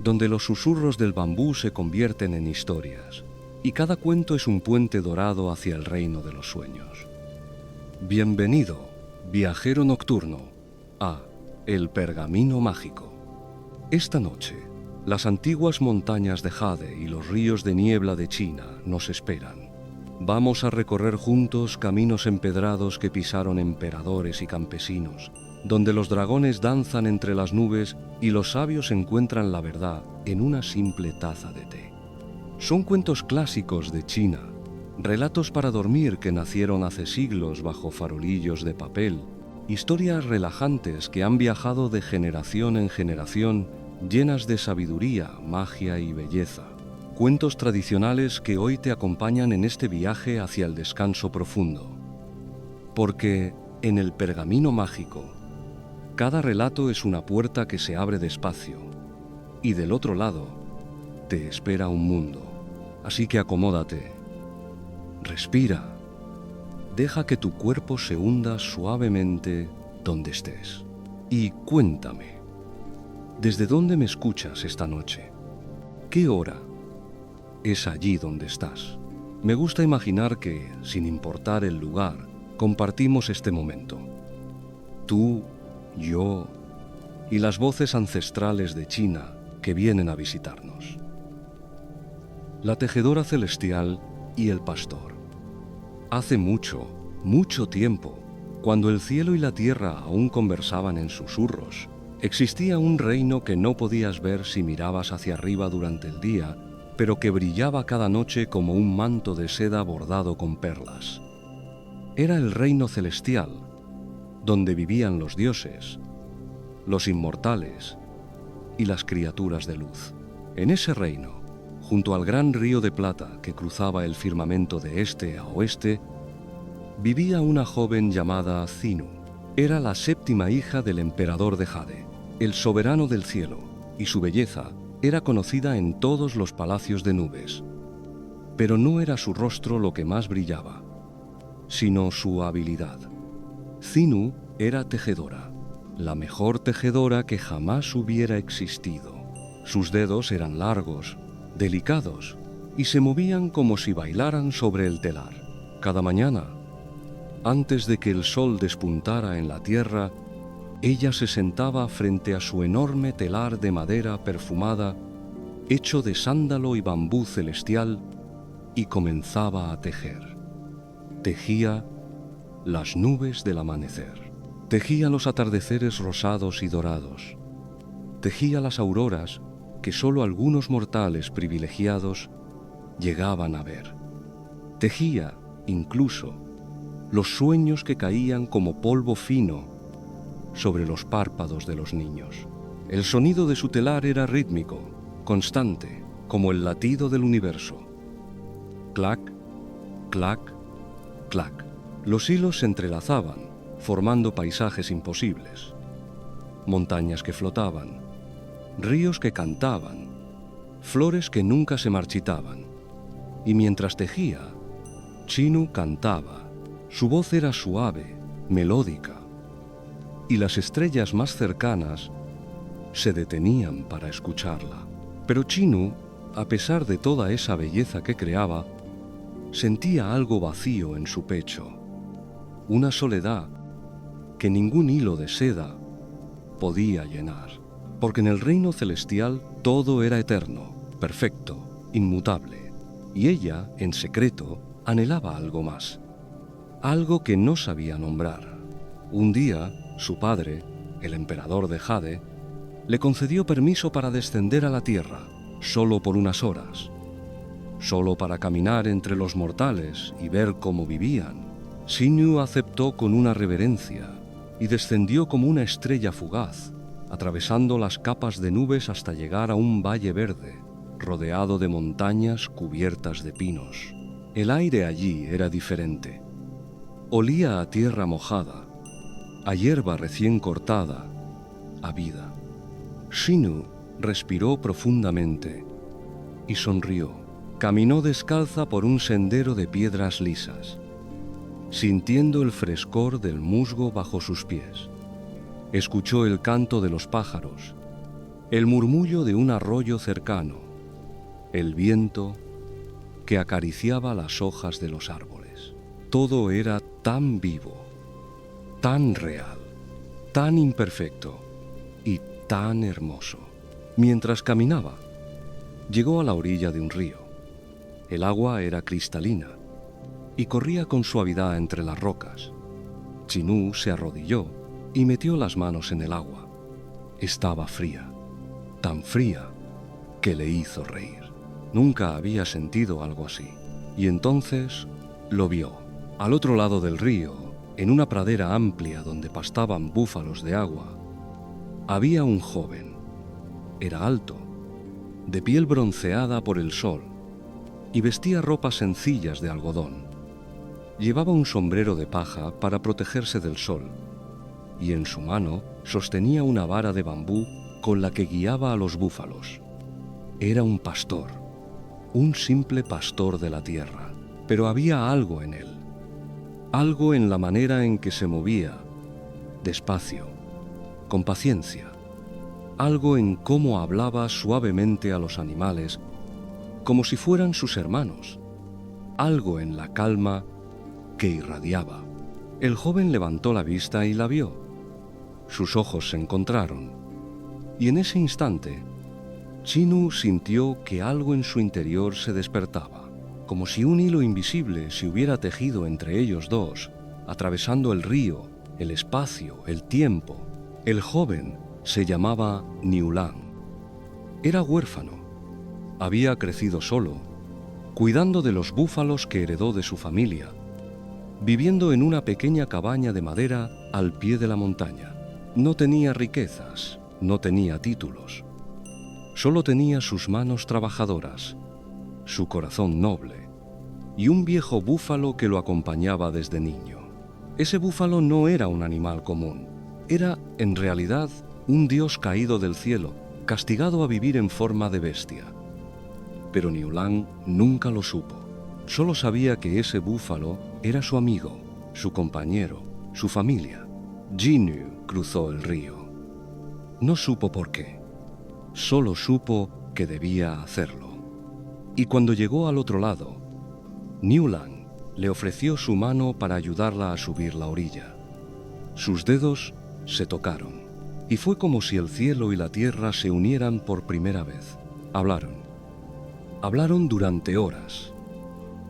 donde los susurros del bambú se convierten en historias, y cada cuento es un puente dorado hacia el reino de los sueños. Bienvenido, viajero nocturno, a El Pergamino Mágico. Esta noche, las antiguas montañas de jade y los ríos de niebla de China nos esperan. Vamos a recorrer juntos caminos empedrados que pisaron emperadores y campesinos, donde los dragones danzan entre las nubes y los sabios encuentran la verdad en una simple taza de té. Son cuentos clásicos de China, relatos para dormir que nacieron hace siglos bajo farolillos de papel, historias relajantes que han viajado de generación en generación, llenas de sabiduría, magia y belleza. Cuentos tradicionales que hoy te acompañan en este viaje hacia el descanso profundo. Porque en el Pergamino Mágico, cada relato es una puerta que se abre despacio, y del otro lado te espera un mundo. Así que acomódate, respira, deja que tu cuerpo se hunda suavemente donde estés. Y cuéntame, ¿desde dónde me escuchas esta noche? ¿Qué hora es allí donde estás? Me gusta imaginar que, sin importar el lugar, compartimos este momento. Tú, yo y las voces ancestrales de China que vienen a visitarnos. La tejedora celestial y el pastor. Hace mucho, mucho tiempo, cuando el cielo y la tierra aún conversaban en susurros, existía un reino que no podías ver si mirabas hacia arriba durante el día, pero que brillaba cada noche como un manto de seda bordado con perlas. Era el reino celestial, donde vivían los dioses, los inmortales y las criaturas de luz. En ese reino, junto al gran río de plata que cruzaba el firmamento de este a oeste, vivía una joven llamada Zinu. Era la séptima hija del emperador de Jade, el soberano del cielo, y su belleza era conocida en todos los palacios de nubes. Pero no era su rostro lo que más brillaba, sino su habilidad. Zinu era tejedora, la mejor tejedora que jamás hubiera existido. Sus dedos eran largos, delicados, y se movían como si bailaran sobre el telar. Cada mañana, antes de que el sol despuntara en la tierra, ella se sentaba frente a su enorme telar de madera perfumada, hecho de sándalo y bambú celestial, y comenzaba a tejer. Tejía las nubes del amanecer. Tejía los atardeceres rosados y dorados. Tejía las auroras que solo algunos mortales privilegiados llegaban a ver. Tejía, incluso, los sueños que caían como polvo fino sobre los párpados de los niños. El sonido de su telar era rítmico, constante, como el latido del universo. Clac, clac, clac. Los hilos se entrelazaban, formando paisajes imposibles. Montañas que flotaban, ríos que cantaban, flores que nunca se marchitaban. Y mientras tejía, Chinu cantaba. Su voz era suave, melódica, y las estrellas más cercanas se detenían para escucharla. Pero Chinu, a pesar de toda esa belleza que creaba, sentía algo vacío en su pecho, una soledad que ningún hilo de seda podía llenar, porque en el reino celestial todo era eterno, perfecto, inmutable, y ella, en secreto, anhelaba algo más, algo que no sabía nombrar. Un día, su padre, el emperador de Jade, le concedió permiso para descender a la tierra, solo por unas horas, solo para caminar entre los mortales y ver cómo vivían. Xinyu aceptó con una reverencia y descendió como una estrella fugaz, atravesando las capas de nubes hasta llegar a un valle verde, rodeado de montañas cubiertas de pinos. El aire allí era diferente. Olía a tierra mojada, a hierba recién cortada, a vida. Xinyu respiró profundamente y sonrió. Caminó descalza por un sendero de piedras lisas, sintiendo el frescor del musgo bajo sus pies. Escuchó el canto de los pájaros el murmullo de un arroyo cercano, el viento que acariciaba las hojas de los árboles. Todo era tan vivo, tan real, tan imperfecto y tan hermoso. Mientras caminaba, llegó a la orilla de un río. El agua era cristalina y corría con suavidad entre las rocas. Chinú se arrodilló y metió las manos en el agua. Estaba fría, tan fría que le hizo reír. Nunca había sentido algo así. Y entonces lo vio. Al otro lado del río, en una pradera amplia donde pastaban búfalos de agua, había un joven. Era alto, de piel bronceada por el sol, y vestía ropas sencillas de algodón. Llevaba un sombrero de paja para protegerse del sol, y en su mano sostenía una vara de bambú con la que guiaba a los búfalos. Era un pastor, un simple pastor de la tierra, pero había algo en él, algo en la manera en que se movía, despacio, con paciencia, algo en cómo hablaba suavemente a los animales, como si fueran sus hermanos, algo en la calma que irradiaba. El joven levantó la vista y la vio. Sus ojos se encontraron, y en ese instante, Chinú sintió que algo en su interior se despertaba, como si un hilo invisible se hubiera tejido entre ellos dos, atravesando el río, el espacio, el tiempo. El joven se llamaba Niulang. Era huérfano. Había crecido solo, cuidando de los búfalos que heredó de su familia, viviendo en una pequeña cabaña de madera al pie de la montaña. No tenía riquezas, no tenía títulos. Solo tenía sus manos trabajadoras, su corazón noble y un viejo búfalo que lo acompañaba desde niño. Ese búfalo no era un animal común. Era, en realidad, un dios caído del cielo, castigado a vivir en forma de bestia. Pero Niulang nunca lo supo. Solo sabía que ese búfalo era su amigo, su compañero, su familia. Jinyu cruzó el río. No supo por qué. Solo supo que debía hacerlo. Y cuando llegó al otro lado, Niulang le ofreció su mano para ayudarla a subir la orilla. Sus dedos se tocaron, y fue como si el cielo y la tierra se unieran por primera vez. Hablaron. Hablaron durante horas.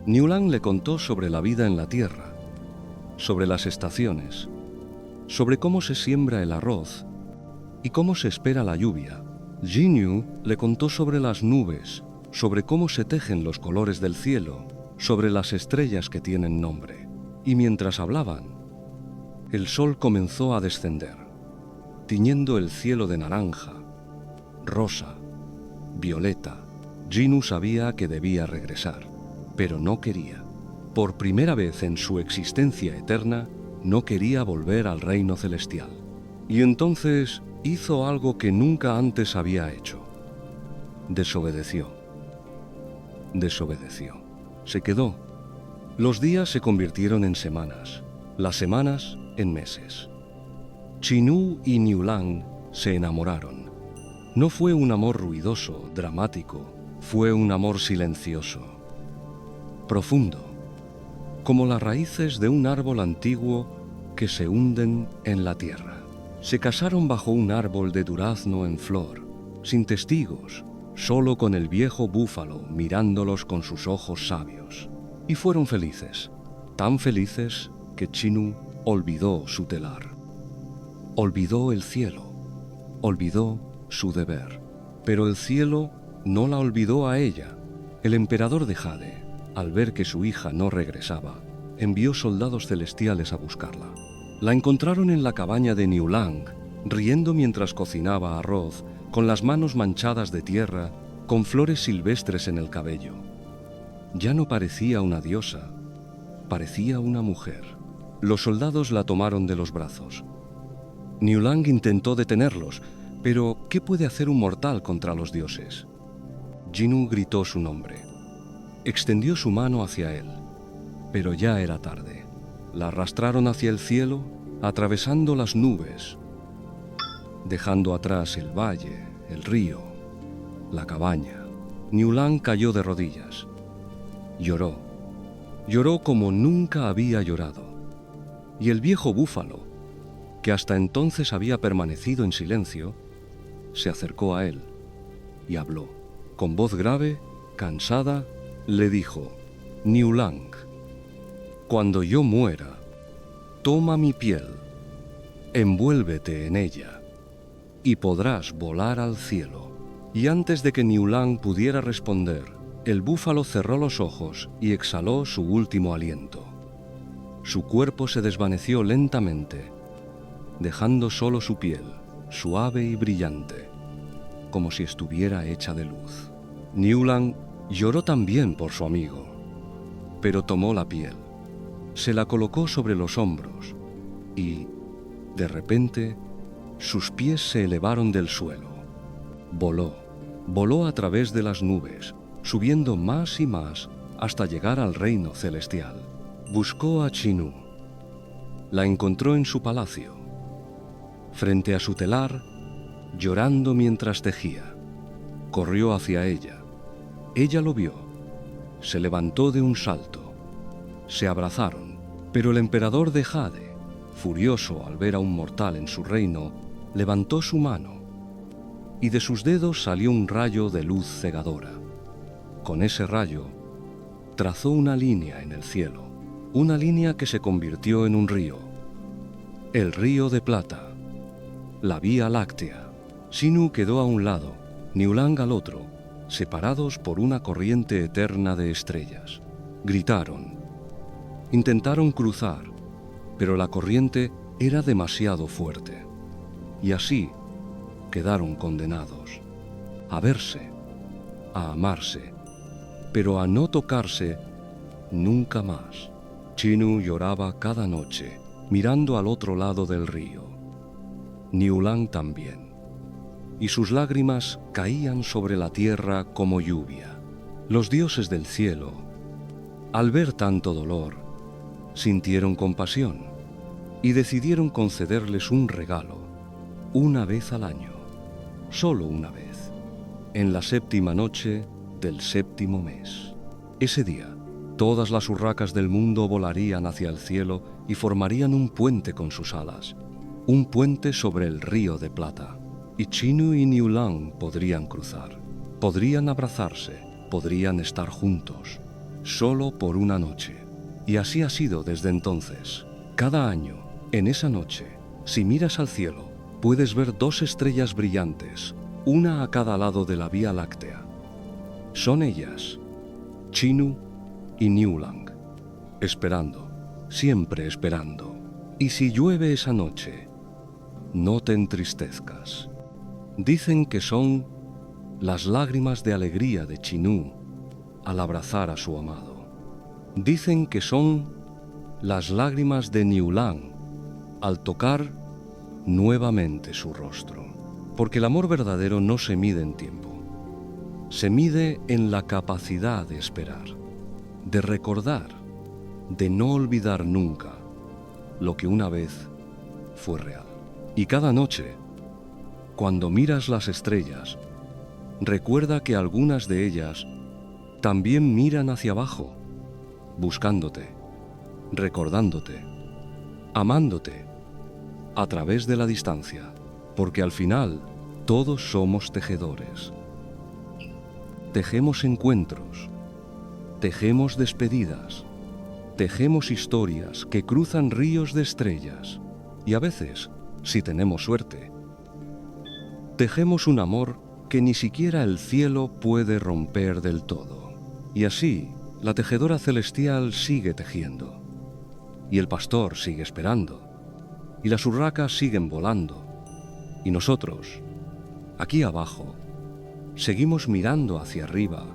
Niulang le contó sobre la vida en la tierra, sobre las estaciones, sobre cómo se siembra el arroz y cómo se espera la lluvia. Jinyu le contó sobre las nubes, sobre cómo se tejen los colores del cielo, sobre las estrellas que tienen nombre. Y mientras hablaban, el sol comenzó a descender, tiñendo el cielo de naranja, rosa, violeta. Jinyu sabía que debía regresar, pero no quería. Por primera vez en su existencia eterna, no quería volver al reino celestial. Y entonces hizo algo que nunca antes había hecho. Desobedeció. Desobedeció. Se quedó. Los días se convirtieron en semanas, las semanas en meses. Chinú y Niulang se enamoraron. No fue un amor ruidoso, dramático, fue un amor silencioso, profundo, como las raíces de un árbol antiguo que se hunden en la tierra. Se casaron bajo un árbol de durazno en flor, sin testigos, solo con el viejo búfalo mirándolos con sus ojos sabios. Y fueron felices, tan felices que Chinú olvidó su telar. Olvidó el cielo, olvidó su deber. Pero el cielo no la olvidó a ella. El emperador de Jade, al ver que su hija no regresaba, envió soldados celestiales a buscarla. La encontraron en la cabaña de Niulang, riendo mientras cocinaba arroz, con las manos manchadas de tierra, con flores silvestres en el cabello. Ya no parecía una diosa, parecía una mujer. Los soldados la tomaron de los brazos. Niulang intentó detenerlos, pero ¿qué puede hacer un mortal contra los dioses? Jinyu gritó su nombre. Extendió su mano hacia él, pero ya era tarde. La arrastraron hacia el cielo, atravesando las nubes, dejando atrás el valle, el río, la cabaña. Niulang cayó de rodillas. Lloró. Lloró como nunca había llorado. Y el viejo búfalo, que hasta entonces había permanecido en silencio, se acercó a él y habló. Con voz grave, cansada, le dijo: Niulang, cuando yo muera, toma mi piel, envuélvete en ella, y podrás volar al cielo. Y antes de que Niulang pudiera responder, el búfalo cerró los ojos y exhaló su último aliento. Su cuerpo se desvaneció lentamente, dejando solo su piel, suave y brillante, como si estuviera hecha de luz. Niulang lloró también por su amigo, pero tomó la piel, se la colocó sobre los hombros y, de repente, sus pies se elevaron del suelo. Voló a través de las nubes, subiendo más y más hasta llegar al reino celestial. Buscó a Chinú. La encontró en su palacio, frente a su telar, llorando mientras tejía. Corrió hacia ella. Ella lo vio. Se levantó de un salto. Se abrazaron, pero el emperador de Jade, furioso al ver a un mortal en su reino, levantó su mano y de sus dedos salió un rayo de luz cegadora. Con ese rayo, trazó una línea en el cielo, una línea que se convirtió en un río, el río de plata, la Vía Láctea. Chinú quedó a un lado, Niulang al otro, separados por una corriente eterna de estrellas. Gritaron. Intentaron cruzar, pero la corriente era demasiado fuerte. Y así quedaron condenados a verse, a amarse, pero a no tocarse nunca más. Chinú lloraba cada noche, mirando al otro lado del río. Niulang también. Y sus lágrimas caían sobre la tierra como lluvia. Los dioses del cielo, al ver tanto dolor, sintieron compasión y decidieron concederles un regalo, una vez al año, solo una vez, en la séptima noche del séptimo mes. Ese día, todas las urracas del mundo volarían hacia el cielo y formarían un puente con sus alas, un puente sobre el río de plata. Y Chinú y Niulang podrían cruzar, podrían abrazarse, podrían estar juntos, solo por una noche. Y así ha sido desde entonces. Cada año, en esa noche, si miras al cielo, puedes ver dos estrellas brillantes, una a cada lado de la Vía Láctea. Son ellas, Chinú y Niulang, esperando, siempre esperando. Y si llueve esa noche, no te entristezcas. Dicen que son las lágrimas de alegría de Chinú al abrazar a su amado. Dicen que son las lágrimas de Niulang al tocar nuevamente su rostro. Porque el amor verdadero no se mide en tiempo. Se mide en la capacidad de esperar, de recordar, de no olvidar nunca lo que una vez fue real. Y cada noche, cuando miras las estrellas, recuerda que algunas de ellas también miran hacia abajo, buscándote, recordándote, amándote, a través de la distancia, porque al final todos somos tejedores. Tejemos encuentros, tejemos despedidas, tejemos historias que cruzan ríos de estrellas y a veces, si tenemos suerte, tejemos un amor que ni siquiera el cielo puede romper del todo. Y así, la tejedora celestial sigue tejiendo, y el pastor sigue esperando, y las urracas siguen volando, y nosotros, aquí abajo, seguimos mirando hacia arriba,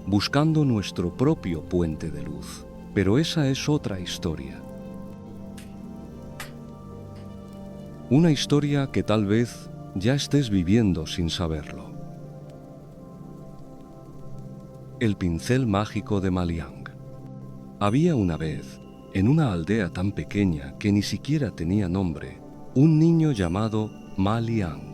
buscando nuestro propio puente de luz. Pero esa es otra historia. Una historia que tal vez ya estés viviendo sin saberlo. El pincel mágico de Maliang. Había una vez, en una aldea tan pequeña que ni siquiera tenía nombre, un niño llamado Maliang.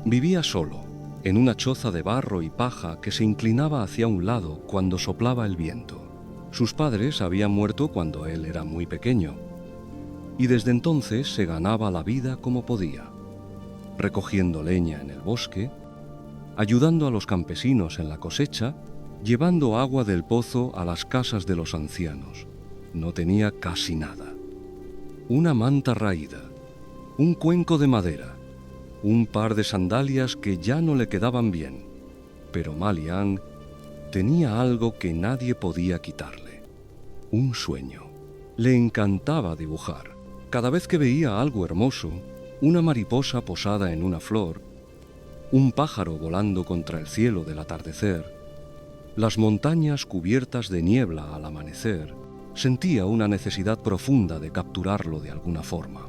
Vivía solo, en una choza de barro y paja que se inclinaba hacia un lado cuando soplaba el viento. Sus padres habían muerto cuando él era muy pequeño, y desde entonces se ganaba la vida como podía, recogiendo leña en el bosque, ayudando a los campesinos en la cosecha, llevando agua del pozo a las casas de los ancianos. No tenía casi nada. Una manta raída, un cuenco de madera, un par de sandalias que ya no le quedaban bien, pero Malian tenía algo que nadie podía quitarle: un sueño. Le encantaba dibujar. Cada vez que veía algo hermoso, una mariposa posada en una flor, un pájaro volando contra el cielo del atardecer, las montañas cubiertas de niebla al amanecer, sentía una necesidad profunda de capturarlo de alguna forma.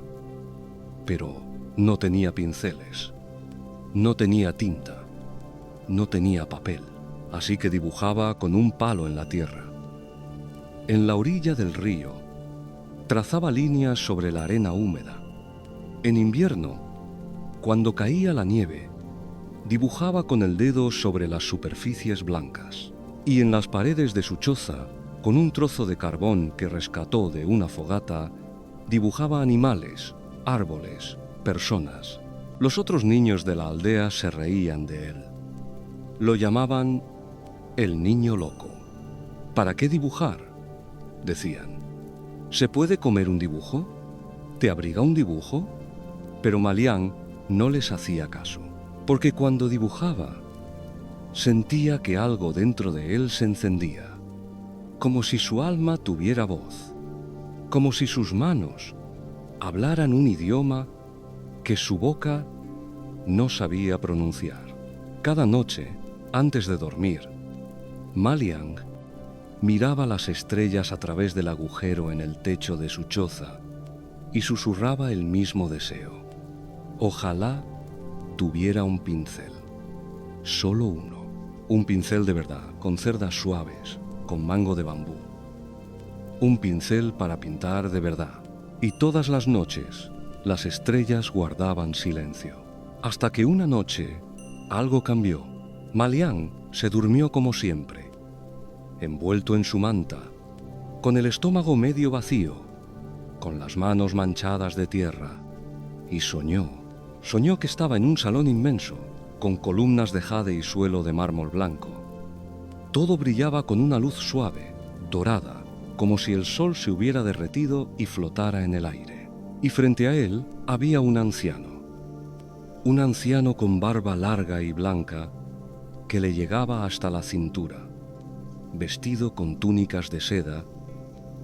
Pero no tenía pinceles, no tenía tinta, no tenía papel, así que dibujaba con un palo en la tierra. En la orilla del río, trazaba líneas sobre la arena húmeda. En invierno, cuando caía la nieve, dibujaba con el dedo sobre las superficies blancas. Y en las paredes de su choza, con un trozo de carbón que rescató de una fogata, dibujaba animales, árboles, personas. Los otros niños de la aldea se reían de él. Lo llamaban el niño loco. ¿Para qué dibujar?, decían. ¿Se puede comer un dibujo? ¿Te abriga un dibujo? Pero Malian no les hacía caso, porque cuando dibujaba, sentía que algo dentro de él se encendía, como si su alma tuviera voz, como si sus manos hablaran un idioma que su boca no sabía pronunciar. Cada noche, antes de dormir, Malian miraba las estrellas a través del agujero en el techo de su choza y susurraba el mismo deseo: ojalá tuviera un pincel, solo uno, un pincel de verdad, con cerdas suaves, con mango de bambú, un pincel para pintar de verdad. Y todas las noches las estrellas guardaban silencio, hasta que una noche algo cambió. Malian se durmió como siempre, envuelto en su manta, con el estómago medio vacío, con las manos manchadas de tierra, y soñó que estaba en un salón inmenso, con columnas de jade y suelo de mármol blanco. Todo brillaba con una luz suave, dorada, como si el sol se hubiera derretido y flotara en el aire. Y frente a él había un anciano con barba larga y blanca que le llegaba hasta la cintura, vestido con túnicas de seda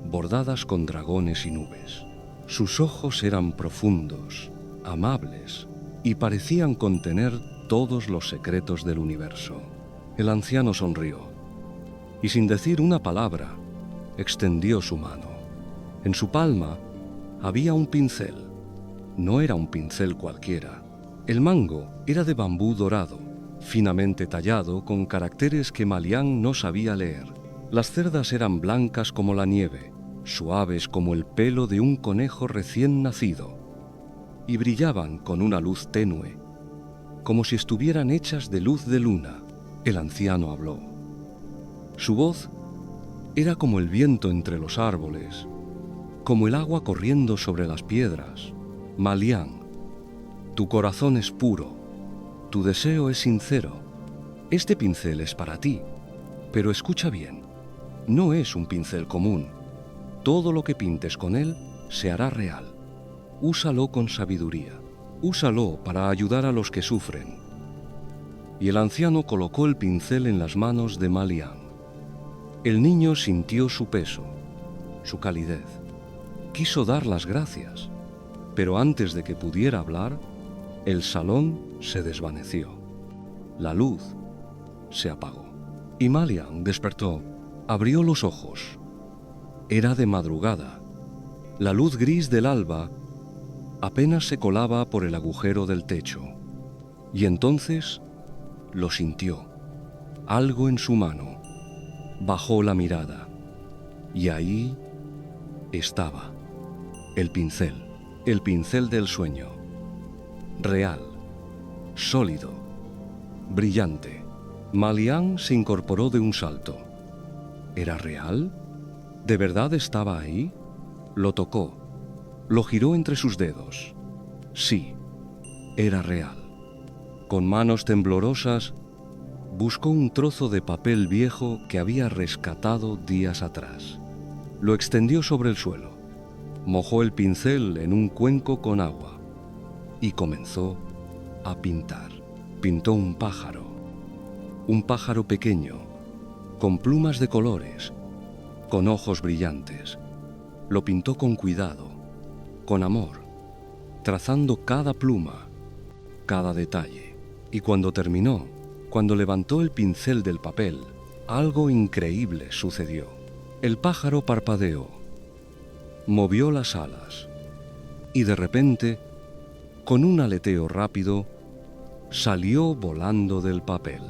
bordadas con dragones y nubes. Sus ojos eran profundos, amables, y parecían contener todos los secretos del universo. El anciano sonrió, y sin decir una palabra, extendió su mano. En su palma había un pincel. No era un pincel cualquiera. El mango era de bambú dorado, finamente tallado con caracteres que Malian no sabía leer. Las cerdas eran blancas como la nieve, suaves como el pelo de un conejo recién nacido, y brillaban con una luz tenue, como si estuvieran hechas de luz de luna. El anciano habló. Su voz era como el viento entre los árboles, como el agua corriendo sobre las piedras. Malian, tu corazón es puro, tu deseo es sincero. Este pincel es para ti, pero escucha bien, no es un pincel común. Todo lo que pintes con él se hará real. Úsalo con sabiduría, úsalo para ayudar a los que sufren. Y el anciano colocó el pincel en las manos de Malian. El niño sintió su peso, su calidez. Quiso dar las gracias, pero antes de que pudiera hablar, el salón se desvaneció. La luz se apagó. Y Malian despertó, abrió los ojos. Era de madrugada. La luz gris del alba apenas se colaba por el agujero del techo. Y entonces lo sintió. Algo en su mano. Bajó la mirada. Y ahí estaba. El pincel del sueño. Real, sólido, brillante. Malián se incorporó de un salto. ¿Era real? ¿De verdad estaba ahí? Lo tocó. Lo giró entre sus dedos. Sí, era real. Con manos temblorosas, buscó un trozo de papel viejo que había rescatado días atrás. Lo extendió sobre el suelo, mojó el pincel en un cuenco con agua y comenzó a pintar. Pintó un pájaro pequeño, con plumas de colores, con ojos brillantes. Lo pintó con cuidado, con amor, trazando cada pluma, cada detalle. Y cuando terminó, cuando levantó el pincel del papel, algo increíble sucedió. El pájaro parpadeó, movió las alas y de repente, con un aleteo rápido, salió volando del papel.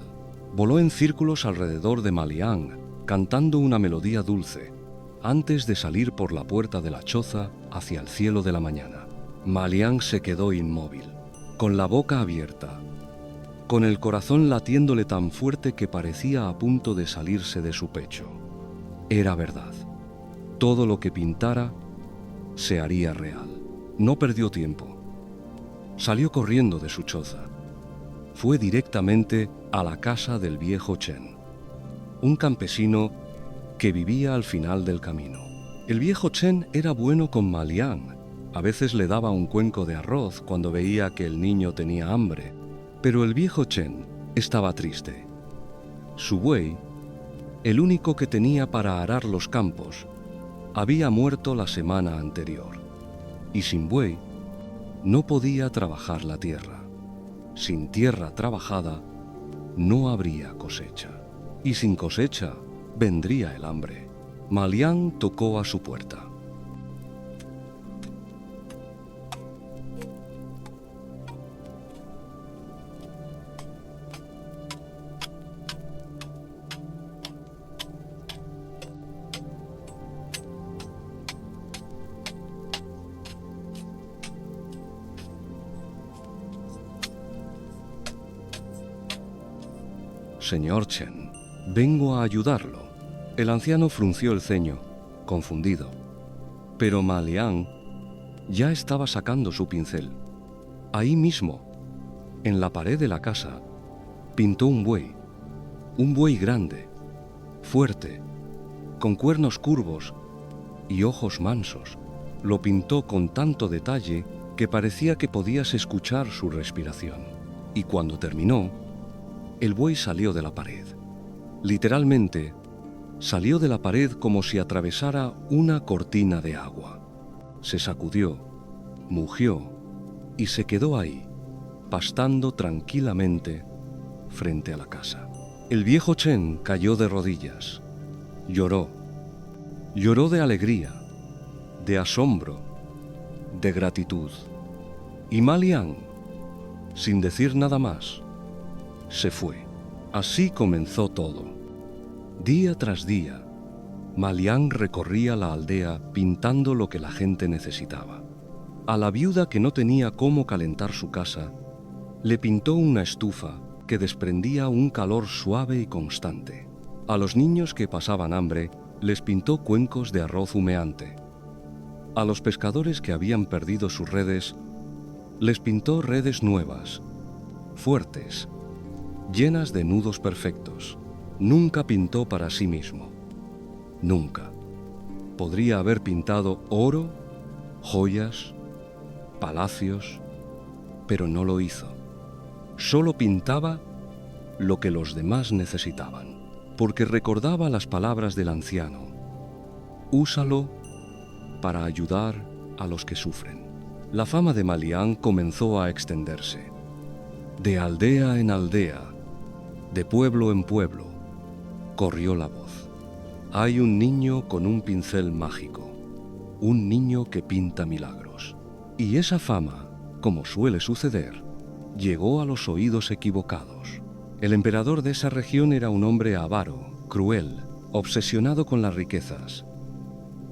Voló en círculos alrededor de Malián, cantando una melodía dulce, antes de salir por la puerta de la choza hacia el cielo de la mañana. Malián se quedó inmóvil, con la boca abierta, con el corazón latiéndole tan fuerte que parecía a punto de salirse de su pecho. Era verdad. Todo lo que pintara se haría real. No perdió tiempo. Salió corriendo de su choza. Fue directamente a la casa del viejo Chen, un campesino que vivía al final del camino. El viejo Chen era bueno con Malián. A veces le daba un cuenco de arroz cuando veía que el niño tenía hambre. Pero el viejo Chen estaba triste. Su buey, el único que tenía para arar los campos, había muerto la semana anterior. Y sin buey, no podía trabajar la tierra. Sin tierra trabajada, no habría cosecha. Y sin cosecha, vendría el hambre. Malián tocó a su puerta. Señor Chen, vengo a ayudarlo. El anciano frunció el ceño, confundido. Pero Malián ya estaba sacando su pincel. Ahí mismo, en la pared de la casa, pintó un buey grande, fuerte, con cuernos curvos y ojos mansos. Lo pintó con tanto detalle que parecía que podías escuchar su respiración. Y cuando terminó, el buey salió de la pared. Literalmente, salió de la pared como si atravesara una cortina de agua. Se sacudió, mugió y se quedó ahí, pastando tranquilamente frente a la casa. El viejo Chen cayó de rodillas. Lloró. Lloró de alegría, de asombro, de gratitud. Y Malián, sin decir nada más, se fue. Así comenzó todo. Día tras día, Malián recorría la aldea pintando lo que la gente necesitaba. A la viuda que no tenía cómo calentar su casa, le pintó una estufa que desprendía un calor suave y constante. A los niños que pasaban hambre, les pintó cuencos de arroz humeante. A los pescadores que habían perdido sus redes, les pintó redes nuevas, fuertes, llenas de nudos perfectos. Nunca pintó para sí mismo. Nunca. Podría haber pintado oro, joyas, palacios, pero no lo hizo. Solo pintaba lo que los demás necesitaban, porque recordaba las palabras del anciano. Úsalo para ayudar a los que sufren. La fama de Malián comenzó a extenderse. De aldea en aldea, de pueblo en pueblo, corrió la voz. Hay un niño con un pincel mágico, un niño que pinta milagros. Y esa fama, como suele suceder, llegó a los oídos equivocados. El emperador de esa región era un hombre avaro, cruel, obsesionado con las riquezas.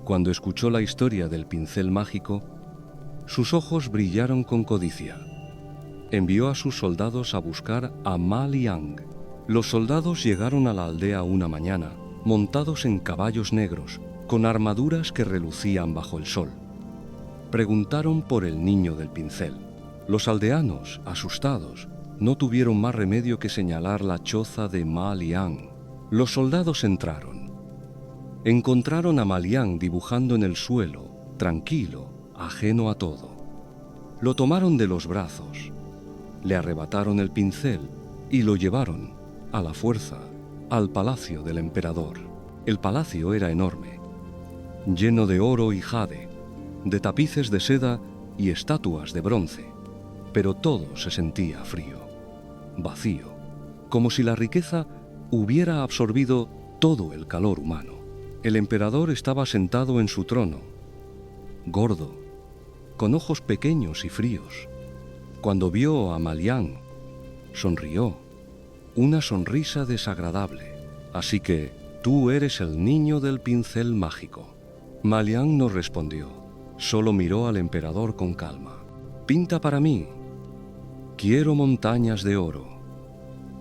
Cuando escuchó la historia del pincel mágico, sus ojos brillaron con codicia. envió a sus soldados a buscar a Ma Liang. Los soldados llegaron a la aldea una mañana, montados en caballos negros, con armaduras que relucían bajo el sol. Preguntaron por el niño del pincel. Los aldeanos, asustados, no tuvieron más remedio que señalar la choza de Ma Liang. Los soldados entraron. Encontraron a Ma Liang dibujando en el suelo, tranquilo, ajeno a todo. Lo tomaron de los brazos, le arrebataron el pincel y lo llevaron, a la fuerza, al palacio del emperador. El palacio era enorme, lleno de oro y jade, de tapices de seda y estatuas de bronce, pero todo se sentía frío, vacío, como si la riqueza hubiera absorbido todo el calor humano. El emperador estaba sentado en su trono, gordo, con ojos pequeños y fríos. Cuando vio a Ma Liang, sonrió, una sonrisa desagradable. Así que, tú eres el niño del pincel mágico. Ma Liang no respondió, solo miró al emperador con calma. Pinta para mí. Quiero montañas de oro.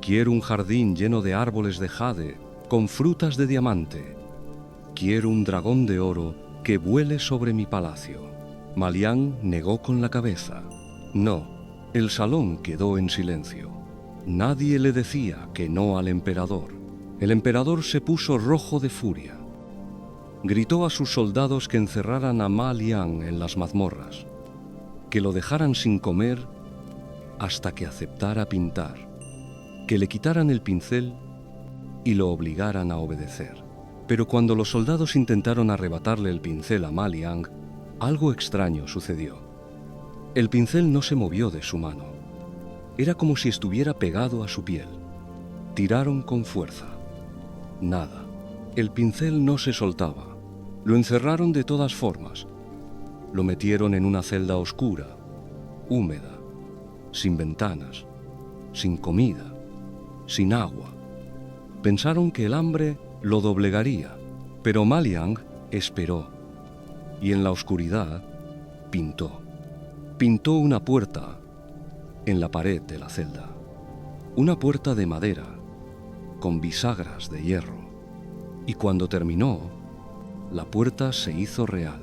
Quiero un jardín lleno de árboles de jade, con frutas de diamante. Quiero un dragón de oro que vuele sobre mi palacio. Ma Liang negó con la cabeza. No, el salón quedó en silencio. Nadie le decía que no al emperador. El emperador se puso rojo de furia. Gritó a sus soldados que encerraran a Ma Liang en las mazmorras, que lo dejaran sin comer hasta que aceptara pintar, que le quitaran el pincel y lo obligaran a obedecer. Pero cuando los soldados intentaron arrebatarle el pincel a Ma Liang, algo extraño sucedió. El pincel no se movió de su mano. Era como si estuviera pegado a su piel. Tiraron con fuerza. Nada. El pincel no se soltaba. Lo encerraron de todas formas. Lo metieron en una celda oscura, húmeda, sin ventanas, sin comida, sin agua. Pensaron que el hambre lo doblegaría, pero Ma Liang esperó y en la oscuridad pintó. Pintó una puerta en la pared de la celda. Una puerta de madera, con bisagras de hierro. Y cuando terminó, la puerta se hizo real.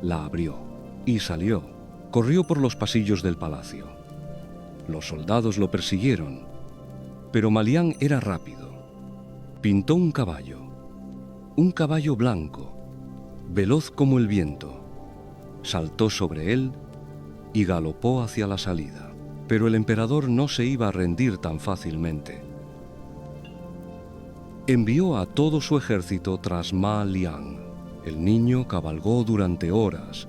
La abrió y salió. Corrió por los pasillos del palacio. Los soldados lo persiguieron, pero Ma Liang era rápido. Pintó un caballo blanco, veloz como el viento. Saltó sobre él y galopó hacia la salida. Pero el emperador no se iba a rendir tan fácilmente. Envió a todo su ejército tras Ma Liang. El niño cabalgó durante horas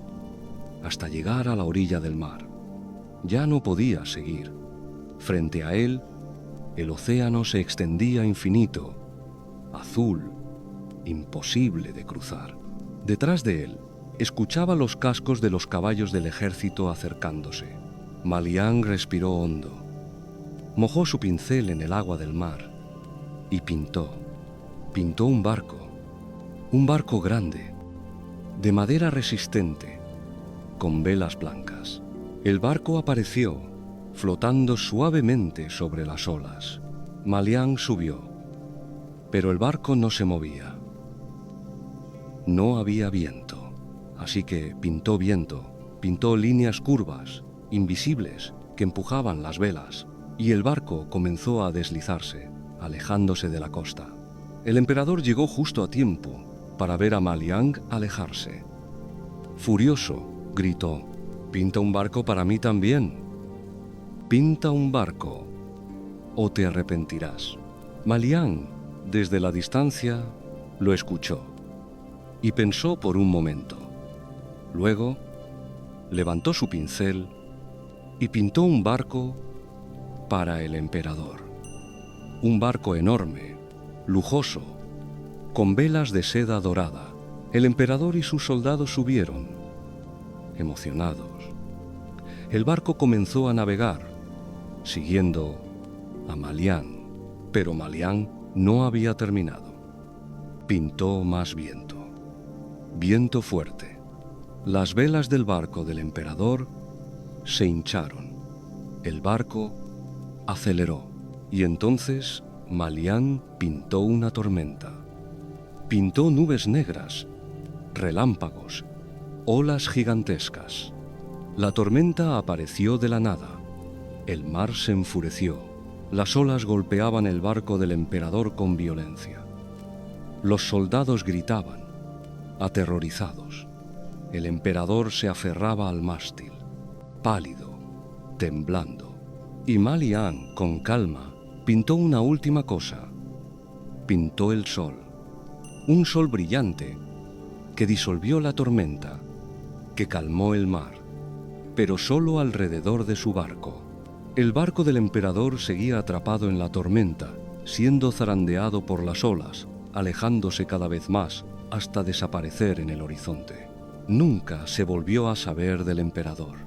hasta llegar a la orilla del mar. Ya no podía seguir. Frente a él, el océano se extendía infinito, azul, imposible de cruzar. Detrás de él, escuchaba los cascos de los caballos del ejército acercándose. Ma Liang respiró hondo, mojó su pincel en el agua del mar y pintó. Pintó un barco grande, de madera resistente, con velas blancas. El barco apareció, flotando suavemente sobre las olas. Ma Liang subió, pero el barco no se movía. No había viento, así que pintó viento, pintó líneas curvas, invisibles, que empujaban las velas, y el barco comenzó a deslizarse, alejándose de la costa. El emperador llegó justo a tiempo para ver a Ma Liang alejarse. Furioso, gritó: «Pinta un barco para mí también. Pinta un barco, o te arrepentirás». Ma Liang, desde la distancia, lo escuchó y pensó por un momento. Luego, levantó su pincel y pintó un barco para el emperador. Un barco enorme, lujoso, con velas de seda dorada. El emperador y sus soldados subieron, emocionados. El barco comenzó a navegar, siguiendo a Ma Liang, pero Ma Liang no había terminado. Pintó más viento, viento fuerte. Las velas del barco del emperador se hincharon. El barco aceleró y entonces Malián pintó una tormenta. Pintó nubes negras, relámpagos, olas gigantescas. La tormenta apareció de la nada. El mar se enfureció. Las olas golpeaban el barco del emperador con violencia. Los soldados gritaban, aterrorizados. El emperador se aferraba al mástil, pálido, temblando. Y Malián, con calma, pintó una última cosa. Pintó el sol. Un sol brillante que disolvió la tormenta, que calmó el mar, pero solo alrededor de su barco. El barco del emperador seguía atrapado en la tormenta, siendo zarandeado por las olas, alejándose cada vez más hasta desaparecer en el horizonte. Nunca se volvió a saber del emperador.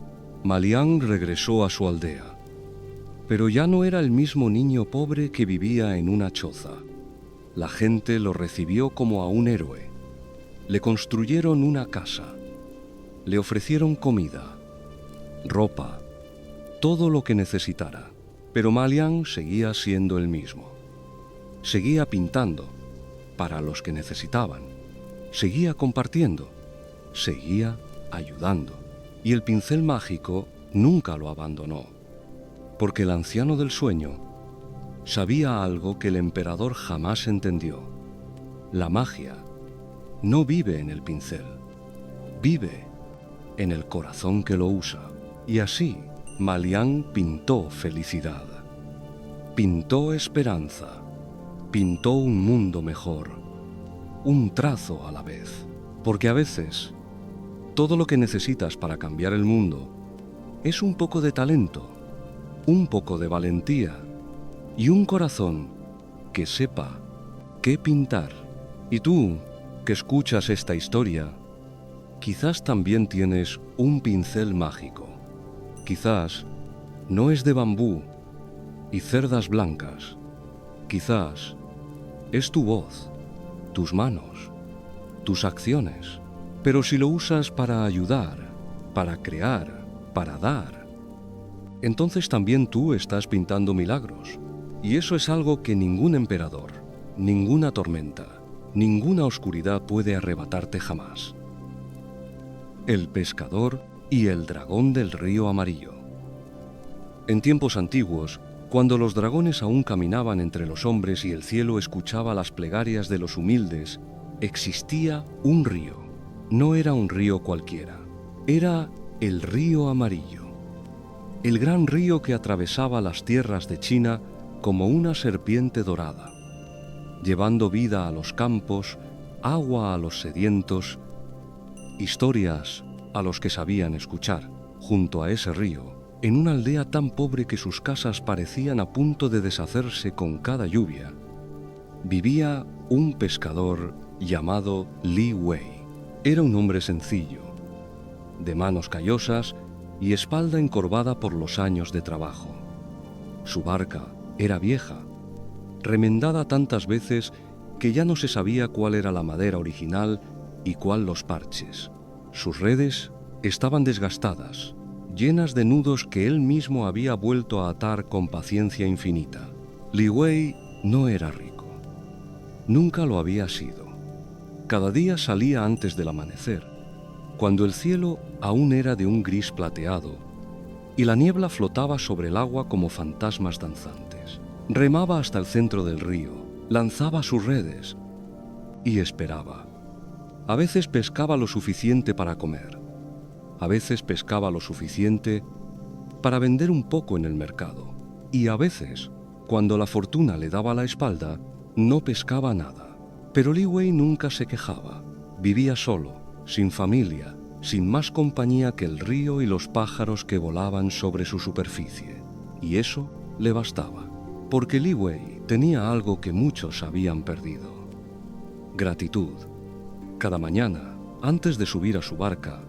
Malián regresó a su aldea, pero ya no era el mismo niño pobre que vivía en una choza. La gente lo recibió como a un héroe. Le construyeron una casa. Le ofrecieron comida, ropa, todo lo que necesitara. Pero Malián seguía siendo el mismo. Seguía pintando para los que necesitaban. Seguía compartiendo. Seguía ayudando. Y el pincel mágico nunca lo abandonó. Porque el anciano del sueño sabía algo que el emperador jamás entendió. La magia no vive en el pincel, vive en el corazón que lo usa. Y así, Malián pintó felicidad, pintó esperanza, pintó un mundo mejor, un trazo a la vez. Porque a veces, todo lo que necesitas para cambiar el mundo es un poco de talento, un poco de valentía y un corazón que sepa qué pintar. Y tú, que escuchas esta historia, quizás también tienes un pincel mágico. Quizás no es de bambú y cerdas blancas. Quizás es tu voz, tus manos, tus acciones. Pero si lo usas para ayudar, para crear, para dar, entonces también tú estás pintando milagros. Y eso es algo que ningún emperador, ninguna tormenta, ninguna oscuridad puede arrebatarte jamás. El pescador y el dragón del río amarillo. En tiempos antiguos, cuando los dragones aún caminaban entre los hombres y el cielo escuchaba las plegarias de los humildes, existía un río. No era un río cualquiera, era el río amarillo. El gran río que atravesaba las tierras de China como una serpiente dorada, llevando vida a los campos, agua a los sedientos, historias a los que sabían escuchar. Junto a ese río, en una aldea tan pobre que sus casas parecían a punto de deshacerse con cada lluvia, vivía un pescador llamado Li Wei. Era un hombre sencillo, de manos callosas y espalda encorvada por los años de trabajo. Su barca era vieja, remendada tantas veces que ya no se sabía cuál era la madera original y cuál los parches. Sus redes estaban desgastadas, llenas de nudos que él mismo había vuelto a atar con paciencia infinita. Li Wei no era rico. Nunca lo había sido. Cada día salía antes del amanecer, cuando el cielo aún era de un gris plateado y la niebla flotaba sobre el agua como fantasmas danzantes. Remaba hasta el centro del río, lanzaba sus redes y esperaba. A veces pescaba lo suficiente para comer, a veces pescaba lo suficiente para vender un poco en el mercado, y a veces, cuando la fortuna le daba la espalda, no pescaba nada. Pero Li Wei nunca se quejaba. Vivía solo, sin familia, sin más compañía que el río y los pájaros que volaban sobre su superficie. Y eso le bastaba, porque Li Wei tenía algo que muchos habían perdido: gratitud. Cada mañana, antes de subir a su barca,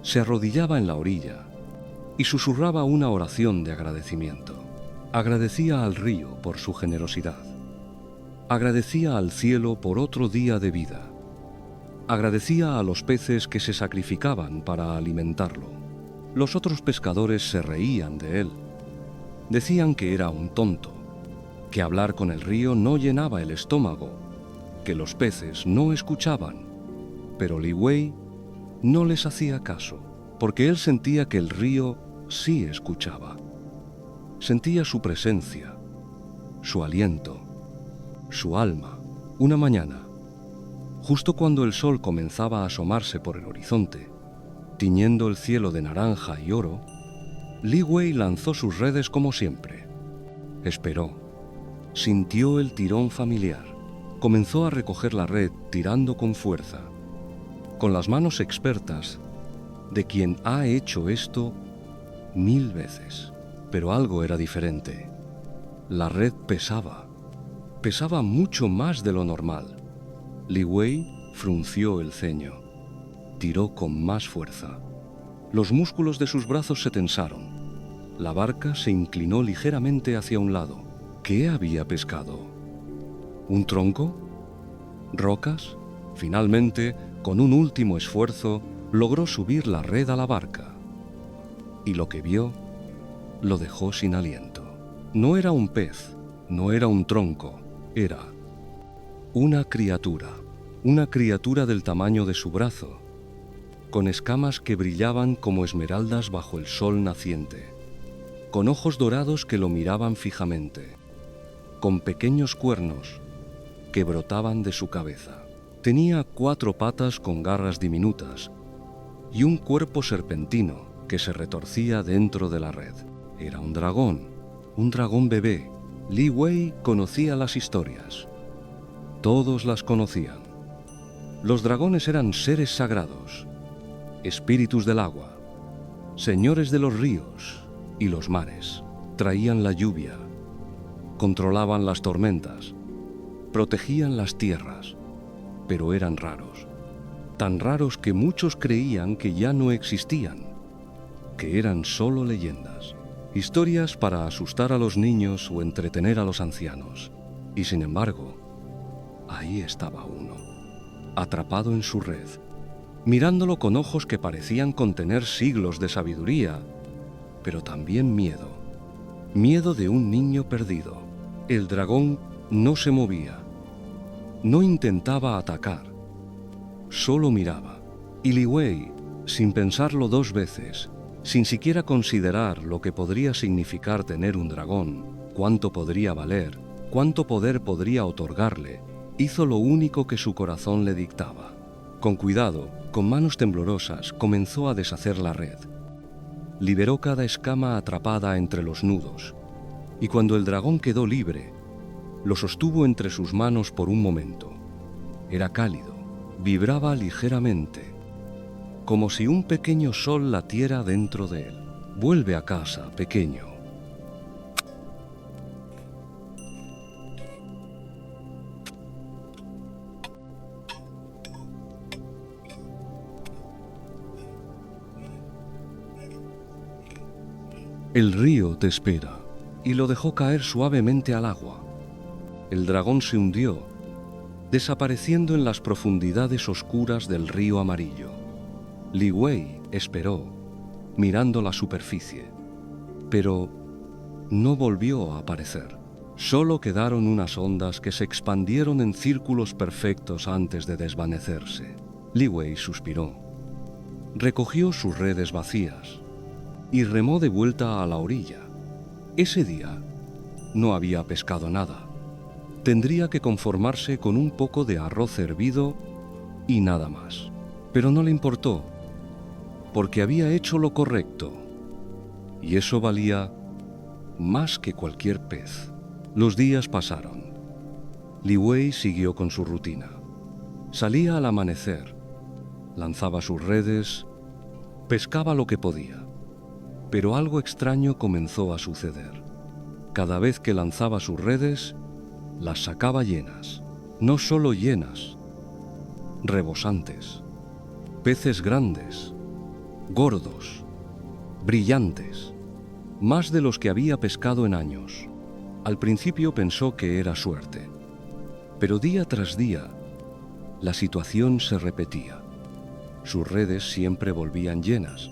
se arrodillaba en la orilla y susurraba una oración de agradecimiento. Agradecía al río por su generosidad. Agradecía al cielo por otro día de vida. Agradecía a los peces que se sacrificaban para alimentarlo. Los otros pescadores se reían de él, Decían que era un tonto, que hablar con el río no llenaba el estómago, que los peces no escuchaban. Pero Li Wei no les hacía caso, porque él sentía que el río sí escuchaba. Sentía su presencia, su aliento, su alma. Una mañana, justo cuando el sol comenzaba a asomarse por el horizonte, tiñendo el cielo de naranja y oro, Li Wei lanzó sus redes como siempre. Esperó. Sintió el tirón familiar. Comenzó a recoger la red tirando con fuerza, con las manos expertas de quien ha hecho esto 1000 veces. Pero algo era diferente. La red pesaba. Pesaba mucho más de lo normal. Li Wei frunció el ceño. Tiró con más fuerza. Los músculos de sus brazos se tensaron. La barca se inclinó ligeramente hacia un lado. ¿Qué había pescado? ¿Un tronco? ¿Rocas? Finalmente, con un último esfuerzo, logró subir la red a la barca. Y lo que vio lo dejó sin aliento. No era un pez, no era un tronco, era una criatura del tamaño de su brazo, con escamas que brillaban como esmeraldas bajo el sol naciente, con ojos dorados que lo miraban fijamente, con pequeños cuernos que brotaban de su cabeza. Tenía 4 patas con garras diminutas y un cuerpo serpentino que se retorcía dentro de la red. Era un dragón bebé. Li Wei conocía las historias. Todos las conocían. Los dragones eran seres sagrados, espíritus del agua, señores de los ríos y los mares. Traían la lluvia, controlaban las tormentas, protegían las tierras, pero eran raros. Tan raros que muchos creían que ya no existían, que eran solo leyendas. Historias para asustar a los niños o entretener a los ancianos. Y sin embargo, ahí estaba uno, atrapado en su red, mirándolo con ojos que parecían contener siglos de sabiduría, pero también miedo. Miedo de un niño perdido. El dragón no se movía, no intentaba atacar, solo miraba. Y Li Wei, sin pensarlo 2 veces, sin siquiera considerar lo que podría significar tener un dragón, cuánto podría valer, cuánto poder podría otorgarle, hizo lo único que su corazón le dictaba. Con cuidado, con manos temblorosas, comenzó a deshacer la red. Liberó cada escama atrapada entre los nudos, y cuando el dragón quedó libre, lo sostuvo entre sus manos por un momento. Era cálido, vibraba ligeramente, como si un pequeño sol latiera dentro de él. Vuelve a casa, pequeño. El río te espera. Y lo dejó caer suavemente al agua. El dragón se hundió, desapareciendo en las profundidades oscuras del río amarillo. Li Wei esperó, mirando la superficie, pero no volvió a aparecer. Solo quedaron unas ondas que se expandieron en círculos perfectos antes de desvanecerse. Li Wei suspiró, recogió sus redes vacías y remó de vuelta a la orilla. Ese día no había pescado nada. Tendría que conformarse con un poco de arroz hervido y nada más. Pero no le importó, porque había hecho lo correcto. Y eso valía más que cualquier pez. Los días pasaron. Li Wei siguió con su rutina. Salía al amanecer, lanzaba sus redes, pescaba lo que podía. Pero algo extraño comenzó a suceder. Cada vez que lanzaba sus redes, las sacaba llenas. No solo llenas, rebosantes. Peces grandes, gordos, brillantes, más de los que había pescado en años. Al principio pensó que era suerte, pero día tras día, la situación se repetía. Sus redes siempre volvían llenas,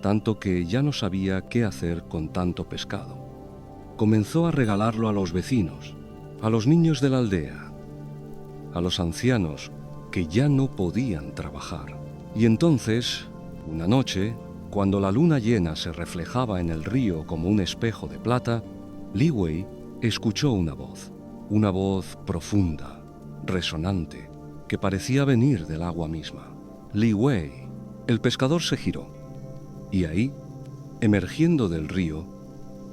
tanto que ya no sabía qué hacer con tanto pescado. comenzó a regalarlo a los vecinos, a los niños de la aldea, a los ancianos que ya no podían trabajar. Y entonces, una noche, cuando la luna llena se reflejaba en el río como un espejo de plata, Li Wei escuchó una voz profunda, resonante, que parecía venir del agua misma. Li Wei. El pescador se giró, y ahí, emergiendo del río,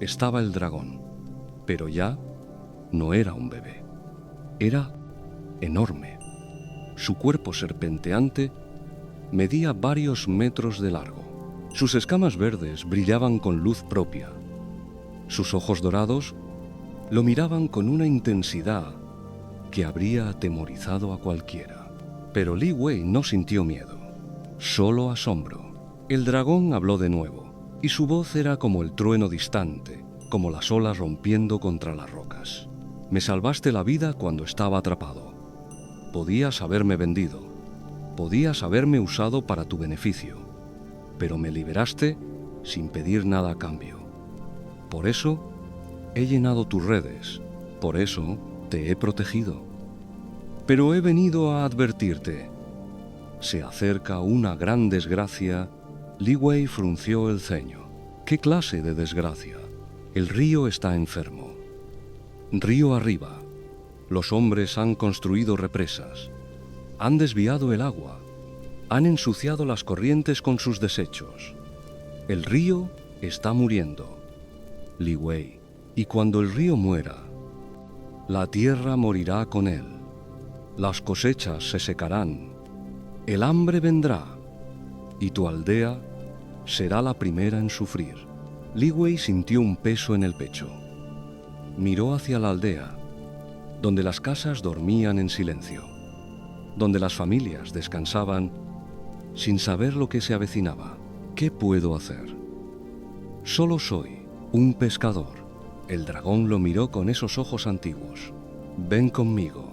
estaba el dragón, pero ya no era un bebé. Era enorme. Su cuerpo serpenteante medía varios metros de largo. Sus escamas verdes brillaban con luz propia. Sus ojos dorados lo miraban con una intensidad que habría atemorizado a cualquiera. Pero Li Wei no sintió miedo, solo asombro. El dragón habló de nuevo, y su voz era como el trueno distante, como las olas rompiendo contra las rocas. Me salvaste la vida cuando estaba atrapado. Podías haberme vendido, podías haberme usado para tu beneficio, pero me liberaste sin pedir nada a cambio. Por eso he llenado tus redes, por eso te he protegido. Pero he venido a advertirte. Se acerca una gran desgracia. Li Wei frunció el ceño. ¿Qué clase de desgracia? El río está enfermo. Río arriba, los hombres han construido represas, han desviado el agua, han ensuciado las corrientes con sus desechos. El río está muriendo, Li Wei, y cuando el río muera, la tierra morirá con él, las cosechas se secarán, el hambre vendrá, y tu aldea será la primera en sufrir. Li Wei sintió un peso en el pecho. Miró hacia la aldea, donde las casas dormían en silencio, donde las familias descansaban sin saber lo que se avecinaba. ¿Qué puedo hacer? Solo soy un pescador. El dragón lo miró con esos ojos antiguos. Ven conmigo.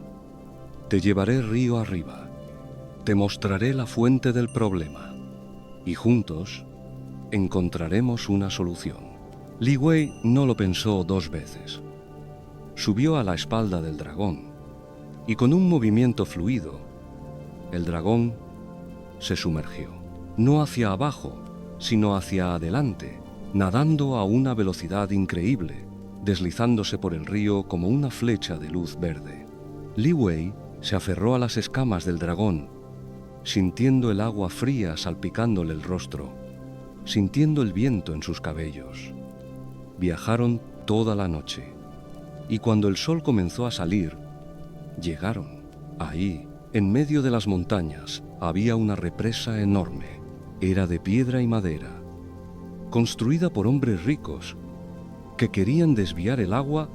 Te llevaré río arriba. Te mostraré la fuente del problema. Y juntos encontraremos una solución. Li Wei no lo pensó dos veces. Subió a la espalda del dragón y con un movimiento fluido, el dragón se sumergió, no hacia abajo, sino hacia adelante, nadando a una velocidad increíble, deslizándose por el río como una flecha de luz verde. Li Wei se aferró a las escamas del dragón, sintiendo el agua fría salpicándole el rostro, sintiendo el viento en sus cabellos. Viajaron toda la noche. Y cuando el sol comenzó a salir, llegaron. Ahí, en medio de las montañas, había una represa enorme. Era de piedra y madera, construida por hombres ricos que querían desviar el agua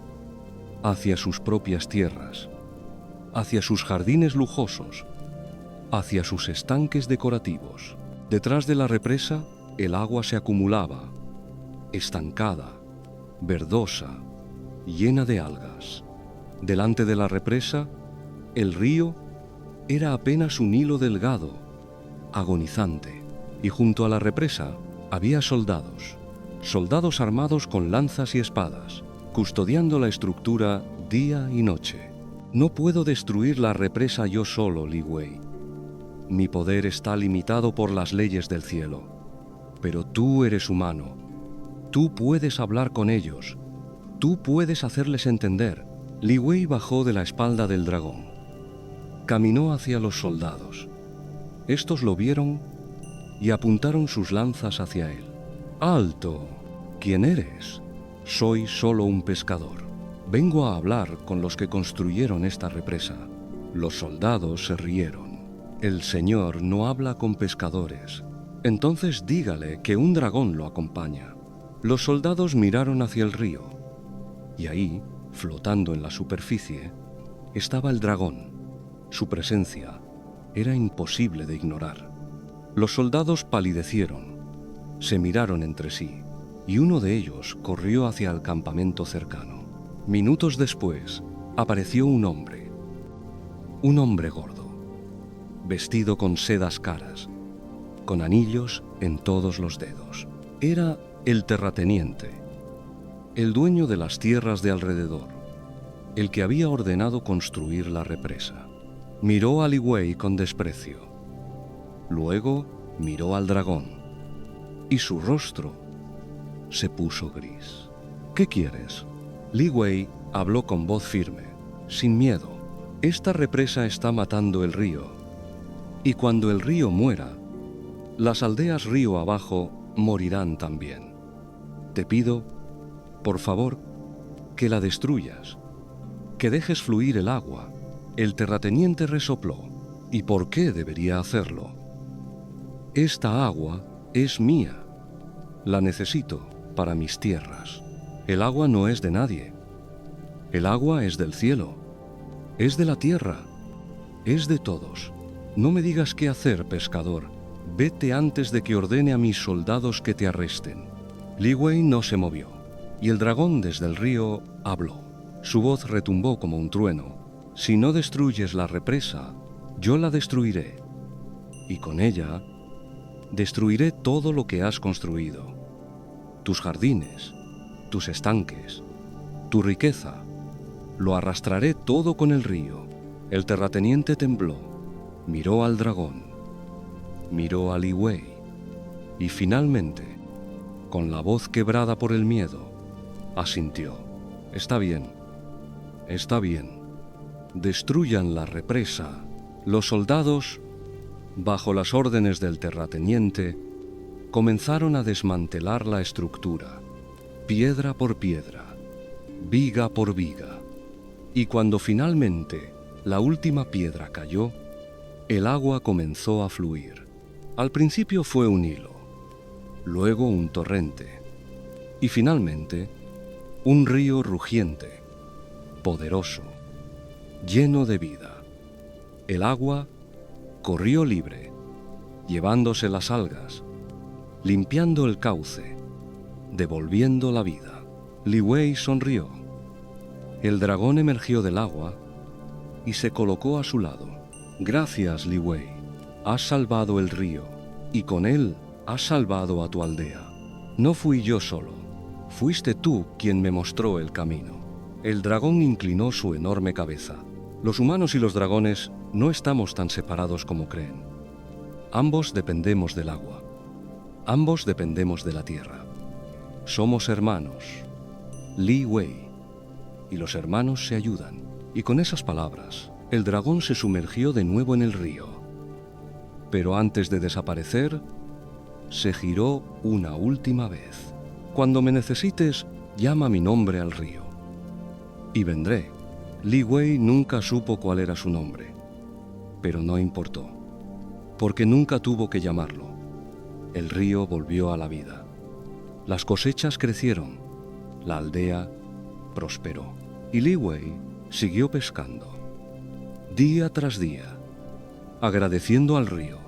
hacia sus propias tierras, hacia sus jardines lujosos, hacia sus estanques decorativos. Detrás de la represa, el agua se acumulaba, estancada, verdosa, llena de algas. Delante de la represa, el río era apenas un hilo delgado, agonizante, y junto a la represa había soldados armados con lanzas y espadas, custodiando la estructura día y noche. No puedo destruir la represa yo solo, Li Wei. Mi poder está limitado por las leyes del cielo, pero tú eres humano. Tú puedes hablar con ellos. Tú puedes hacerles entender. Li Wei bajó de la espalda del dragón. Caminó hacia los soldados. Estos lo vieron y apuntaron sus lanzas hacia él. ¡Alto! ¿Quién eres? Soy solo un pescador. Vengo a hablar con los que construyeron esta represa. Los soldados se rieron. El señor no habla con pescadores. Entonces dígale que un dragón lo acompaña. Los soldados miraron hacia el río. Y ahí, flotando en la superficie, estaba el dragón. Su presencia era imposible de ignorar. Los soldados palidecieron, se miraron entre sí, y uno de ellos corrió hacia el campamento cercano. Minutos después, apareció un hombre gordo, vestido con sedas caras, con anillos en todos los dedos. Era el terrateniente, el dueño de las tierras de alrededor, el que había ordenado construir la represa. Miró a Li Wei con desprecio. Luego miró al dragón, y su rostro se puso gris. ¿Qué quieres? Li Wei habló con voz firme, sin miedo. Esta represa está matando el río, y cuando el río muera, las aldeas río abajo morirán también. Te pido, por favor, que la destruyas, que dejes fluir el agua. El terrateniente resopló. ¿Y por qué debería hacerlo? Esta agua es mía. La necesito para mis tierras. El agua no es de nadie. El agua es del cielo. Es de la tierra. Es de todos. No me digas qué hacer, pescador. Vete antes de que ordene a mis soldados que te arresten. Li Wei no se movió, y el dragón desde el río habló. Su voz retumbó como un trueno. Si no destruyes la represa, yo la destruiré, y con ella destruiré todo lo que has construido. Tus jardines, tus estanques, tu riqueza, lo arrastraré todo con el río. El terrateniente tembló, miró al dragón, miró a Li Wei, y finalmente, con la voz quebrada por el miedo, asintió. Está bien, está bien. Destruyan la represa. Los soldados, bajo las órdenes del terrateniente, comenzaron a desmantelar la estructura, piedra por piedra, viga por viga. Y cuando finalmente la última piedra cayó, el agua comenzó a fluir. Al principio fue un hilo, luego un torrente, y finalmente un río rugiente, poderoso, lleno de vida. El agua corrió libre, llevándose las algas, limpiando el cauce, devolviendo la vida. Li Wei sonrió. El dragón emergió del agua y se colocó a su lado. Gracias, Li Wei. Has salvado el río, y con él has salvado a tu aldea. No fui yo solo, fuiste tú quien me mostró el camino. El dragón inclinó su enorme cabeza. Los humanos y los dragones no estamos tan separados como creen. Ambos dependemos del agua. Ambos dependemos de la tierra. Somos hermanos, Li Wei, y los hermanos se ayudan. Y con esas palabras, el dragón se sumergió de nuevo en el río. Pero antes de desaparecer, se giró una última vez. Cuando me necesites, llama mi nombre al río. Y vendré. Li Wei nunca supo cuál era su nombre, pero no importó, porque nunca tuvo que llamarlo. El río volvió a la vida. Las cosechas crecieron, la aldea prosperó, y Li Wei siguió pescando, día tras día, agradeciendo al río,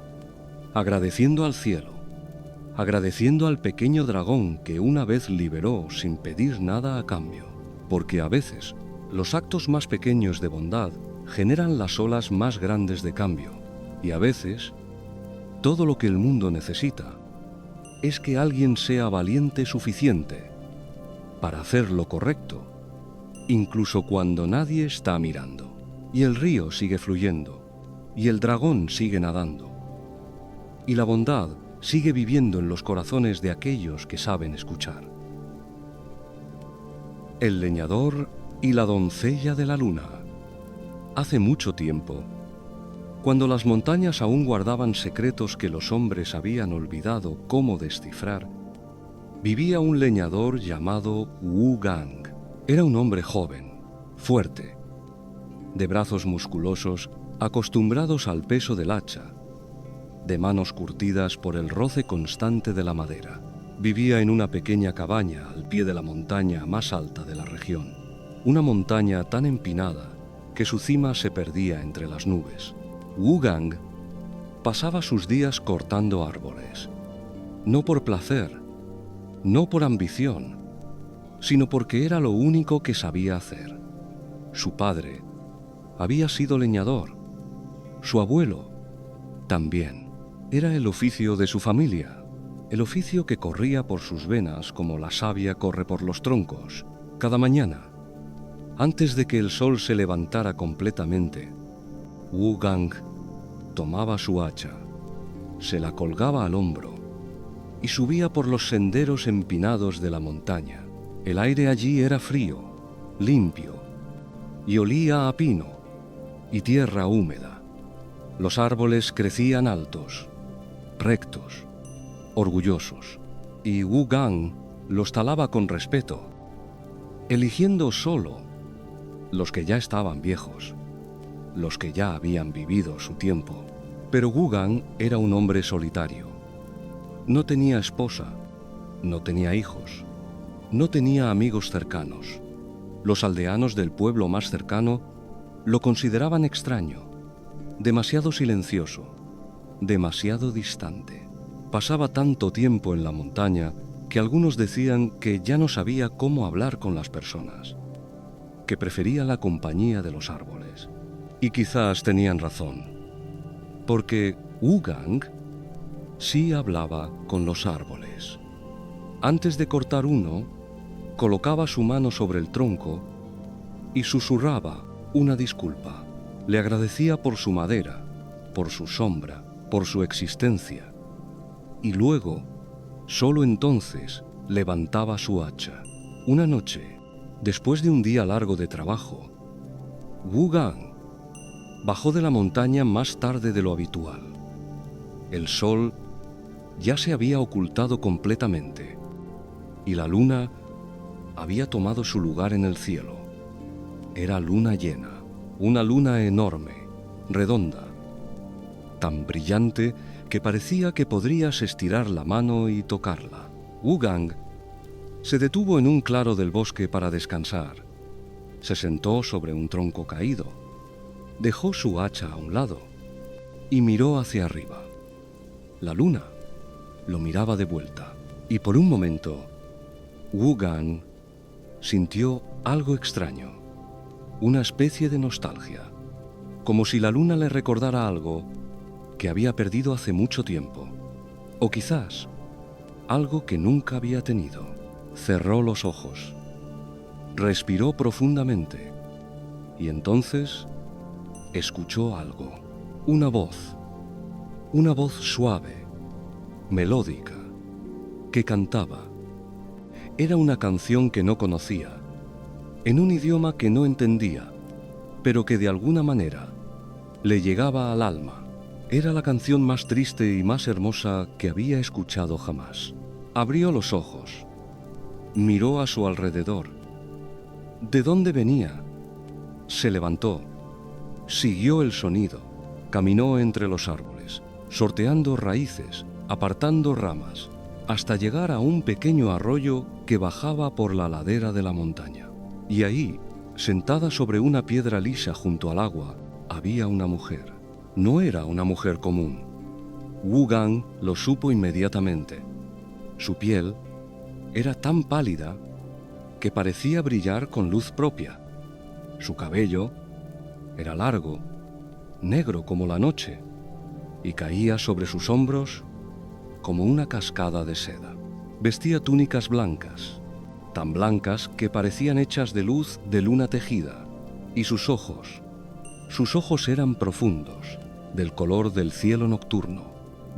agradeciendo al cielo, agradeciendo al pequeño dragón que una vez liberó sin pedir nada a cambio, porque a veces los actos más pequeños de bondad generan las olas más grandes de cambio, y a veces todo lo que el mundo necesita es que alguien sea valiente suficiente para hacer lo correcto, incluso cuando nadie está mirando. Y el río sigue fluyendo, y el dragón sigue nadando, y la bondad sigue viviendo en los corazones de aquellos que saben escuchar. El leñador y la doncella de la luna. Hace mucho tiempo, cuando las montañas aún guardaban secretos que los hombres habían olvidado cómo descifrar, vivía un leñador llamado Wu Gang. Era un hombre joven, fuerte, de brazos musculosos, acostumbrados al peso del hacha, de manos curtidas por el roce constante de la madera. Vivía en una pequeña cabaña al pie de la montaña más alta de la región. Una montaña tan empinada que su cima se perdía entre las nubes. Wu Gang pasaba sus días cortando árboles, no por placer, no por ambición, sino porque era lo único que sabía hacer. Su padre había sido leñador, su abuelo también. Era el oficio de su familia. el oficio que corría por sus venas como la savia corre por los troncos. Cada mañana, antes de que el sol se levantara completamente, Wu Gang tomaba su hacha, se la colgaba al hombro y subía por los senderos empinados de la montaña. El aire allí era frío, limpio, y olía a pino y tierra húmeda. Los árboles crecían altos, rectos, orgullosos, y Wu Gang los talaba con respeto, eligiendo solo los que ya estaban viejos, los que ya habían vivido su tiempo. Pero Wu Gang era un hombre solitario. No tenía esposa, no tenía hijos, no tenía amigos cercanos. Los aldeanos del pueblo más cercano lo consideraban extraño, demasiado silencioso, demasiado distante. Pasaba tanto tiempo en la montaña que algunos decían que ya no sabía cómo hablar con las personas, que prefería la compañía de los árboles. Y quizás tenían razón, porque Wu Gang sí hablaba con los árboles. Antes de cortar uno, colocaba su mano sobre el tronco y susurraba una disculpa. Le agradecía por su madera, por su sombra, por su existencia. Y luego, solo entonces, levantaba su hacha. Una noche, después de un día largo de trabajo, Wu Gang bajó de la montaña más tarde de lo habitual. El sol ya se había ocultado completamente y la luna había tomado su lugar en el cielo. Era luna llena, una luna enorme, redonda, tan brillante que parecía que podrías estirar la mano y tocarla. Wu Gang se detuvo en un claro del bosque para descansar. Se sentó sobre un tronco caído, dejó su hacha a un lado y miró hacia arriba. La luna lo miraba de vuelta y por un momento Wu Gang sintió algo extraño, una especie de nostalgia, como si la luna le recordara algo que había perdido hace mucho tiempo, o quizás algo que nunca había tenido. Cerró los ojos, respiró profundamente y entonces escuchó algo, una voz suave, melódica, que cantaba. Era una canción que no conocía, en un idioma que no entendía, pero que de alguna manera le llegaba al alma. Era la canción más triste y más hermosa que había escuchado jamás. Abrió los ojos, miró a su alrededor. ¿De dónde venía? Se levantó, siguió el sonido, caminó entre los árboles, sorteando raíces, apartando ramas, hasta llegar a un pequeño arroyo que bajaba por la ladera de la montaña. Y ahí, sentada sobre una piedra lisa junto al agua, había una mujer. No era una mujer común. Wu Gang lo supo inmediatamente. Su piel era tan pálida que parecía brillar con luz propia. Su cabello era largo, negro como la noche, y caía sobre sus hombros como una cascada de seda. Vestía túnicas blancas, tan blancas que parecían hechas de luz de luna tejida, y sus ojos eran profundos, del color del cielo nocturno,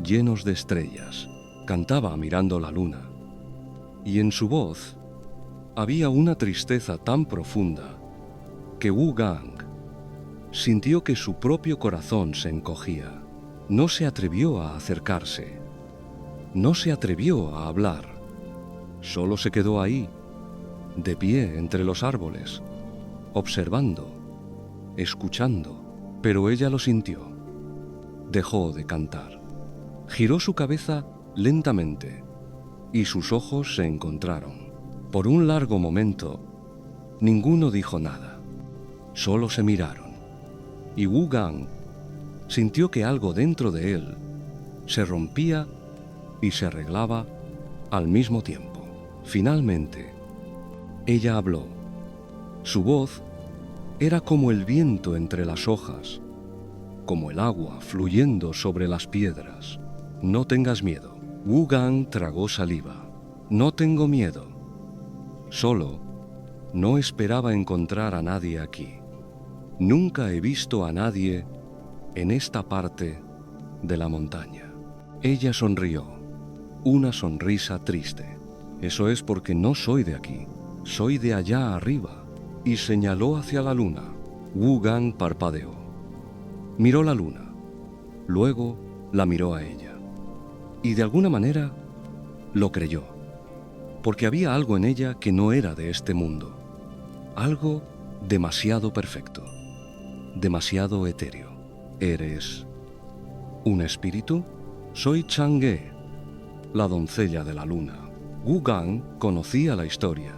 llenos de estrellas. Cantaba mirando la luna, y en su voz había una tristeza tan profunda que Wu Gang sintió que su propio corazón se encogía. No se atrevió a acercarse, no se atrevió a hablar, solo se quedó ahí, de pie entre los árboles, observando, escuchando, pero ella lo sintió. Dejó de cantar. Giró su cabeza lentamente y sus ojos se encontraron. Por un largo momento, ninguno dijo nada. Solo se miraron. Y Wu Gang sintió que algo dentro de él se rompía y se arreglaba al mismo tiempo. Finalmente, ella habló. Su voz era como el viento entre las hojas, como el agua fluyendo sobre las piedras. No tengas miedo. Wu Gang tragó saliva. No tengo miedo. Solo no esperaba encontrar a nadie aquí. Nunca he visto a nadie en esta parte de la montaña. Ella sonrió, una sonrisa triste. Eso es porque no soy de aquí, soy de allá arriba. Y señaló hacia la luna. Wu Gang parpadeó. Miró la luna. Luego la miró a ella. Y de alguna manera lo creyó. Porque había algo en ella que no era de este mundo. Algo demasiado perfecto. Demasiado etéreo. ¿Eres un espíritu? Soy Chang'e, la doncella de la luna. Wu Gang conocía la historia.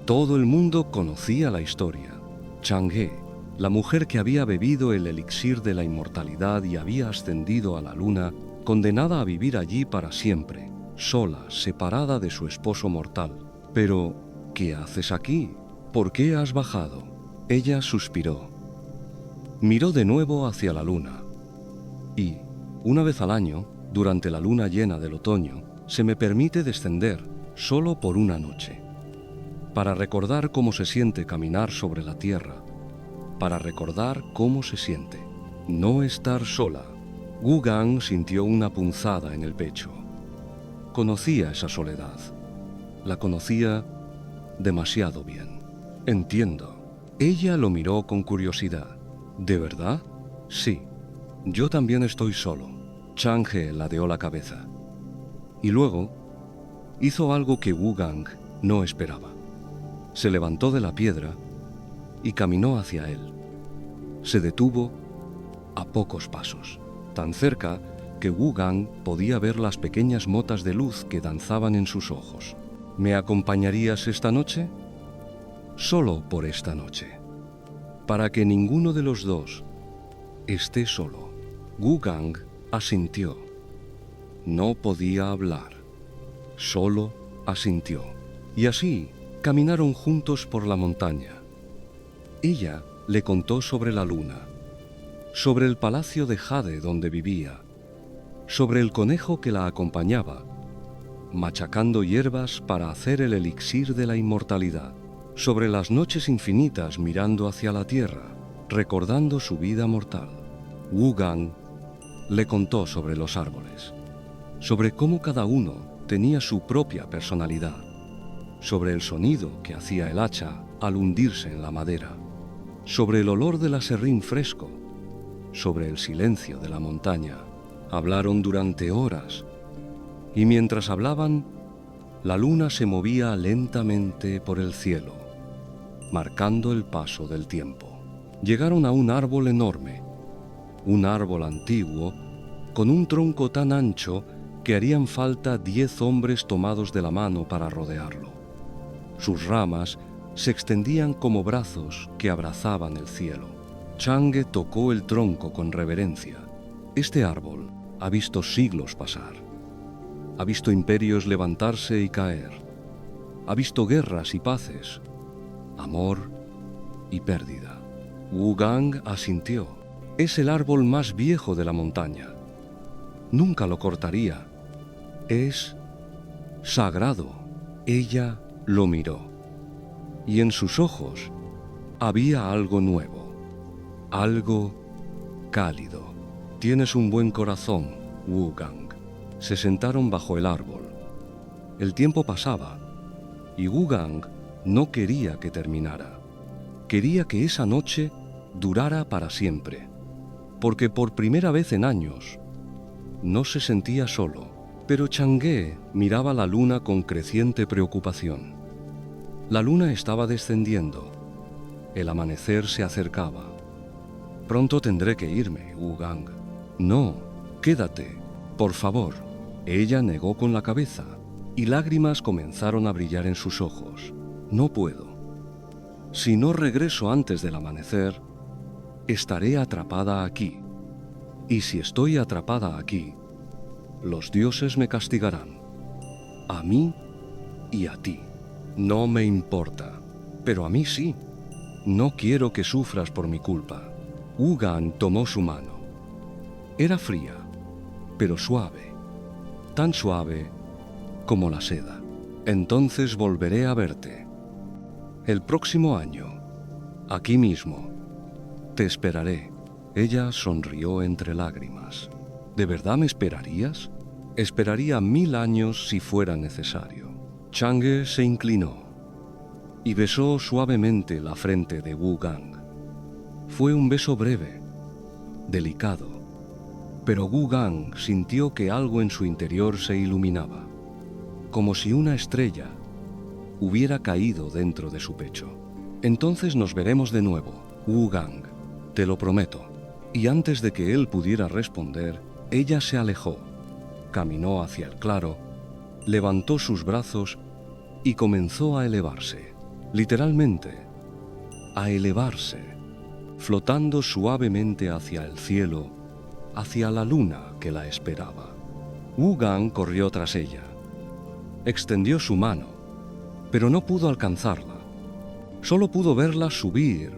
Todo el mundo conocía la historia. Chang'e, la mujer que había bebido el elixir de la inmortalidad y había ascendido a la luna, condenada a vivir allí para siempre, sola, separada de su esposo mortal. Pero, ¿qué haces aquí? ¿Por qué has bajado? Ella suspiró. Miró de nuevo hacia la luna. Y, una vez al año, durante la luna llena del otoño, se me permite descender, solo por una noche, para recordar cómo se siente caminar sobre la tierra, para recordar cómo se siente no estar sola. Wu Gang sintió una punzada en el pecho. Conocía esa soledad. La conocía demasiado bien. Entiendo. Ella lo miró con curiosidad. ¿De verdad? Sí. Yo también estoy solo. Chang'e ladeó la cabeza. Y luego hizo algo que Wu Gang no esperaba. Se levantó de la piedra y caminó hacia él. Se detuvo a pocos pasos, tan cerca que Wu Gang podía ver las pequeñas motas de luz que danzaban en sus ojos. ¿Me acompañarías esta noche? Solo por esta noche, para que ninguno de los dos esté solo. Wu Gang asintió. No podía hablar, solo asintió. Y así caminaron juntos por la montaña. Ella le contó sobre la luna, sobre el palacio de jade donde vivía, sobre el conejo que la acompañaba, machacando hierbas para hacer el elixir de la inmortalidad, sobre las noches infinitas mirando hacia la tierra, recordando su vida mortal. Wu Gang le contó sobre los árboles, sobre cómo cada uno tenía su propia personalidad, sobre el sonido que hacía el hacha al hundirse en la madera, sobre el olor del aserrín fresco, sobre el silencio de la montaña. Hablaron durante horas, y mientras hablaban, la luna se movía lentamente por el cielo, marcando el paso del tiempo. Llegaron a un árbol enorme, un árbol antiguo, con un tronco tan ancho que harían falta 10 hombres tomados de la mano para rodearlo. Sus ramas se extendían como brazos que abrazaban el cielo. Chang'e tocó el tronco con reverencia. Este árbol ha visto siglos pasar. Ha visto imperios levantarse y caer. Ha visto guerras y paces, amor y pérdida. Wu Gang asintió. Es el árbol más viejo de la montaña. Nunca lo cortaría. Es sagrado. Ella lo miró. Y en sus ojos había algo nuevo, algo cálido. Tienes un buen corazón, Wu Gang. Se sentaron bajo el árbol. El tiempo pasaba y Wu Gang no quería que terminara. Quería que esa noche durara para siempre, porque por primera vez en años no se sentía solo. Pero Chang'e miraba la luna con creciente preocupación. La luna estaba descendiendo. El amanecer se acercaba. Pronto tendré que irme, Wu Gang. No, quédate, por favor. Ella negó con la cabeza y lágrimas comenzaron a brillar en sus ojos. No puedo. Si no regreso antes del amanecer, estaré atrapada aquí. Y si estoy atrapada aquí, los dioses me castigarán. A mí y a ti. No me importa, pero a mí sí. No quiero que sufras por mi culpa. Wu Gang tomó su mano. Era fría, pero suave. tan suave como la seda. Entonces volveré a verte. El próximo año, aquí mismo, te esperaré. Ella sonrió entre lágrimas. ¿De verdad me esperarías? Esperaría 1000 años si fuera necesario. Chang'e se inclinó y besó suavemente la frente de Wu Gang. Fue un beso breve, delicado, pero Wu Gang sintió que algo en su interior se iluminaba, como si una estrella hubiera caído dentro de su pecho. Entonces nos veremos de nuevo, Wu Gang, te lo prometo. Y antes de que él pudiera responder, ella se alejó, caminó hacia el claro, levantó sus brazos y comenzó a elevarse, literalmente, a elevarse, flotando suavemente hacia el cielo, hacia la luna que la esperaba. Wu Gang corrió tras ella, extendió su mano, pero no pudo alcanzarla. Solo pudo verla subir,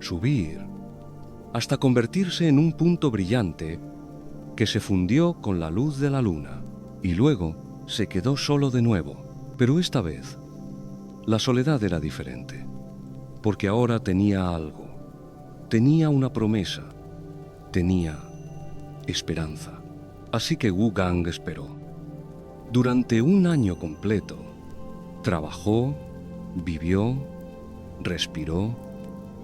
subir, hasta convertirse en un punto brillante que se fundió con la luz de la luna, y luego se quedó solo de nuevo. Pero esta vez, la soledad era diferente, porque ahora tenía algo, tenía una promesa, tenía esperanza. Así que Wu Gang esperó. Durante un año completo, trabajó, vivió, respiró,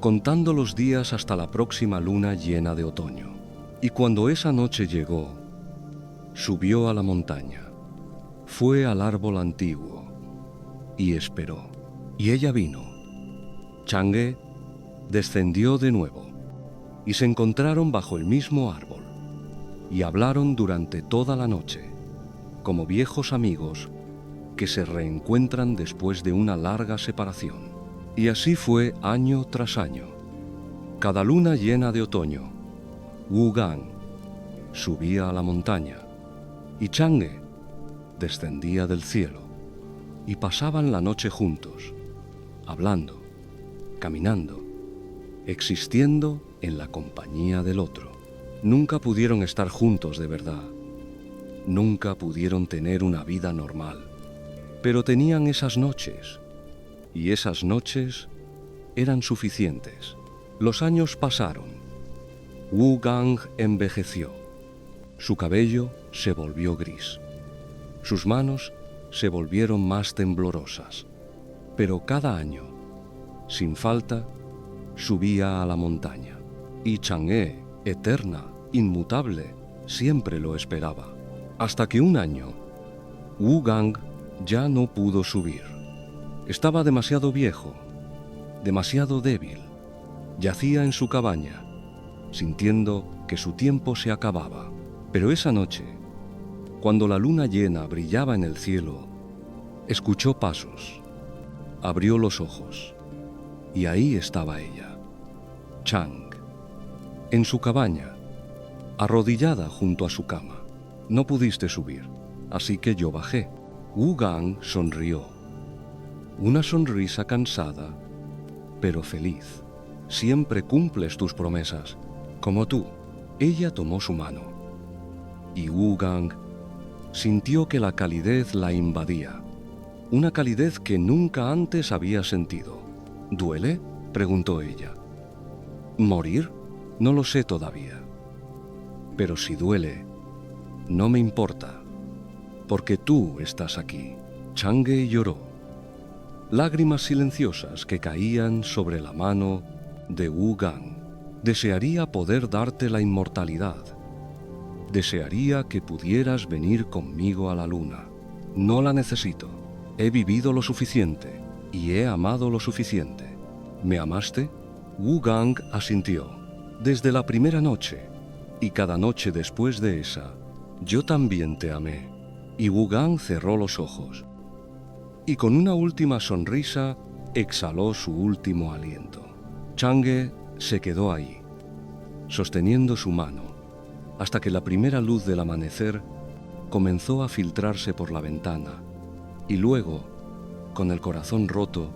contando los días hasta la próxima luna llena de otoño. Y cuando esa noche llegó, subió a la montaña, fue al árbol antiguo y esperó. Y ella vino. Chang'e descendió de nuevo y se encontraron bajo el mismo árbol y hablaron durante toda la noche, como viejos amigos que se reencuentran después de una larga separación. Y así fue año tras año. Cada luna llena de otoño, Wu Gang subía a la montaña y Chang'e descendía del cielo y pasaban la noche juntos, hablando, caminando, existiendo en la compañía del otro. Nunca pudieron estar juntos de verdad, nunca pudieron tener una vida normal, pero tenían esas noches, y esas noches eran suficientes. Los años pasaron. Wu Gang envejeció. Su cabello se volvió gris. Sus manos se volvieron más temblorosas. Pero cada año, sin falta, subía a la montaña. Y Chang'e, eterna, inmutable, siempre lo esperaba. Hasta que un año, Wu Gang ya no pudo subir. Estaba demasiado viejo, demasiado débil. Yacía en su cabaña, sintiendo que su tiempo se acababa. Pero esa noche, cuando la luna llena brillaba en el cielo, escuchó pasos, abrió los ojos, y ahí estaba ella, Chang, en su cabaña, arrodillada junto a su cama. No pudiste subir, así que yo bajé. Wu Gang sonrió. Una sonrisa cansada, pero feliz. Siempre cumples tus promesas, como tú. Ella tomó su mano, y Wu Gang sintió que la calidez la invadía. Una calidez que nunca antes había sentido. ¿Duele?, preguntó ella. ¿Morir? No lo sé todavía. Pero si duele, no me importa, porque tú estás aquí. Chang'e lloró. Lágrimas silenciosas que caían sobre la mano de Wu Gang. Desearía poder darte la inmortalidad. Desearía que pudieras venir conmigo a la luna. No la necesito. He vivido lo suficiente y he amado lo suficiente. ¿Me amaste? Wu Gang asintió. Desde la primera noche y cada noche después de esa, yo también te amé. Y Wu Gang cerró los ojos y con una última sonrisa exhaló su último aliento. Chang'e se quedó ahí, sosteniendo su mano, hasta que la primera luz del amanecer comenzó a filtrarse por la ventana, y luego, con el corazón roto,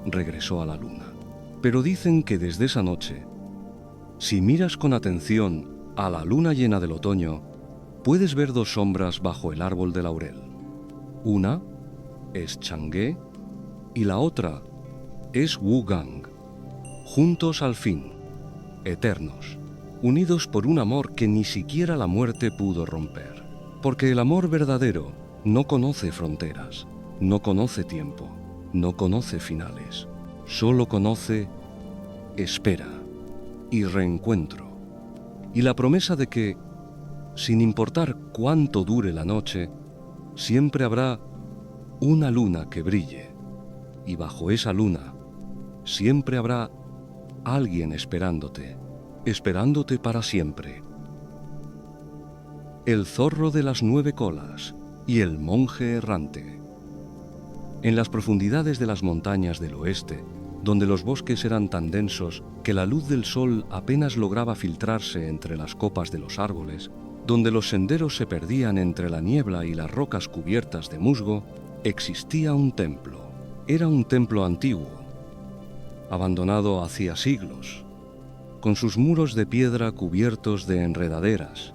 regresó a la luna. Pero dicen que desde esa noche, si miras con atención a la luna llena del otoño, puedes ver dos sombras bajo el árbol de laurel. Una es Chang'e y la otra es Wu Gang, juntos al fin, eternos, unidos por un amor que ni siquiera la muerte pudo romper. Porque el amor verdadero no conoce fronteras, no conoce tiempo, no conoce finales, solo conoce espera y reencuentro, y la promesa de que, sin importar cuánto dure la noche, siempre habrá una luna que brille, y bajo esa luna siempre habrá alguien esperándote para siempre. El zorro de las 9 colas y el monje errante. En las profundidades de las montañas del oeste, donde los bosques eran tan densos que la luz del sol apenas lograba filtrarse entre las copas de los árboles, donde los senderos se perdían entre la niebla y las rocas cubiertas de musgo, existía un templo. Era un templo antiguo, abandonado hacía siglos, con sus muros de piedra cubiertos de enredaderas,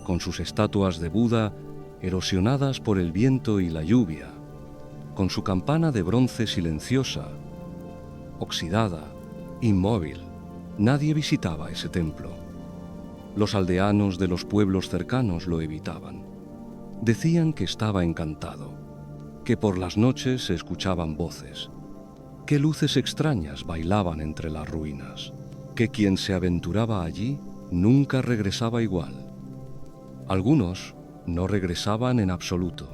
con sus estatuas de Buda erosionadas por el viento y la lluvia, con su campana de bronce silenciosa, oxidada, inmóvil. Nadie visitaba ese templo. Los aldeanos de los pueblos cercanos lo evitaban. Decían que estaba encantado, que por las noches se escuchaban voces, que luces extrañas bailaban entre las ruinas, que quien se aventuraba allí nunca regresaba igual. Algunos no regresaban en absoluto,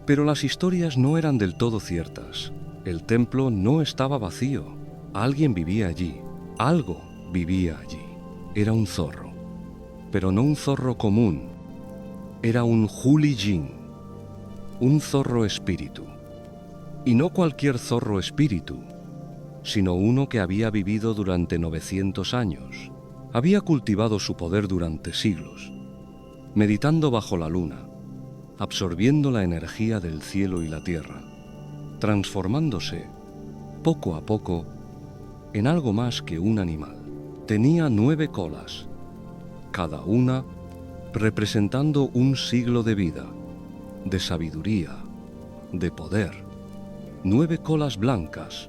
pero las historias no eran del todo ciertas. El templo no estaba vacío. Alguien vivía allí, algo vivía allí. Era un zorro, pero no un zorro común. Era un Huli Jin, un zorro espíritu. Y no cualquier zorro espíritu, sino uno que había vivido durante 900 años. Había cultivado su poder durante siglos, meditando bajo la luna, absorbiendo la energía del cielo y la tierra, transformándose, poco a poco, en algo más que un animal. Tenía 9 colas, cada una representando un siglo de vida, de sabiduría, de poder. 9 colas blancas,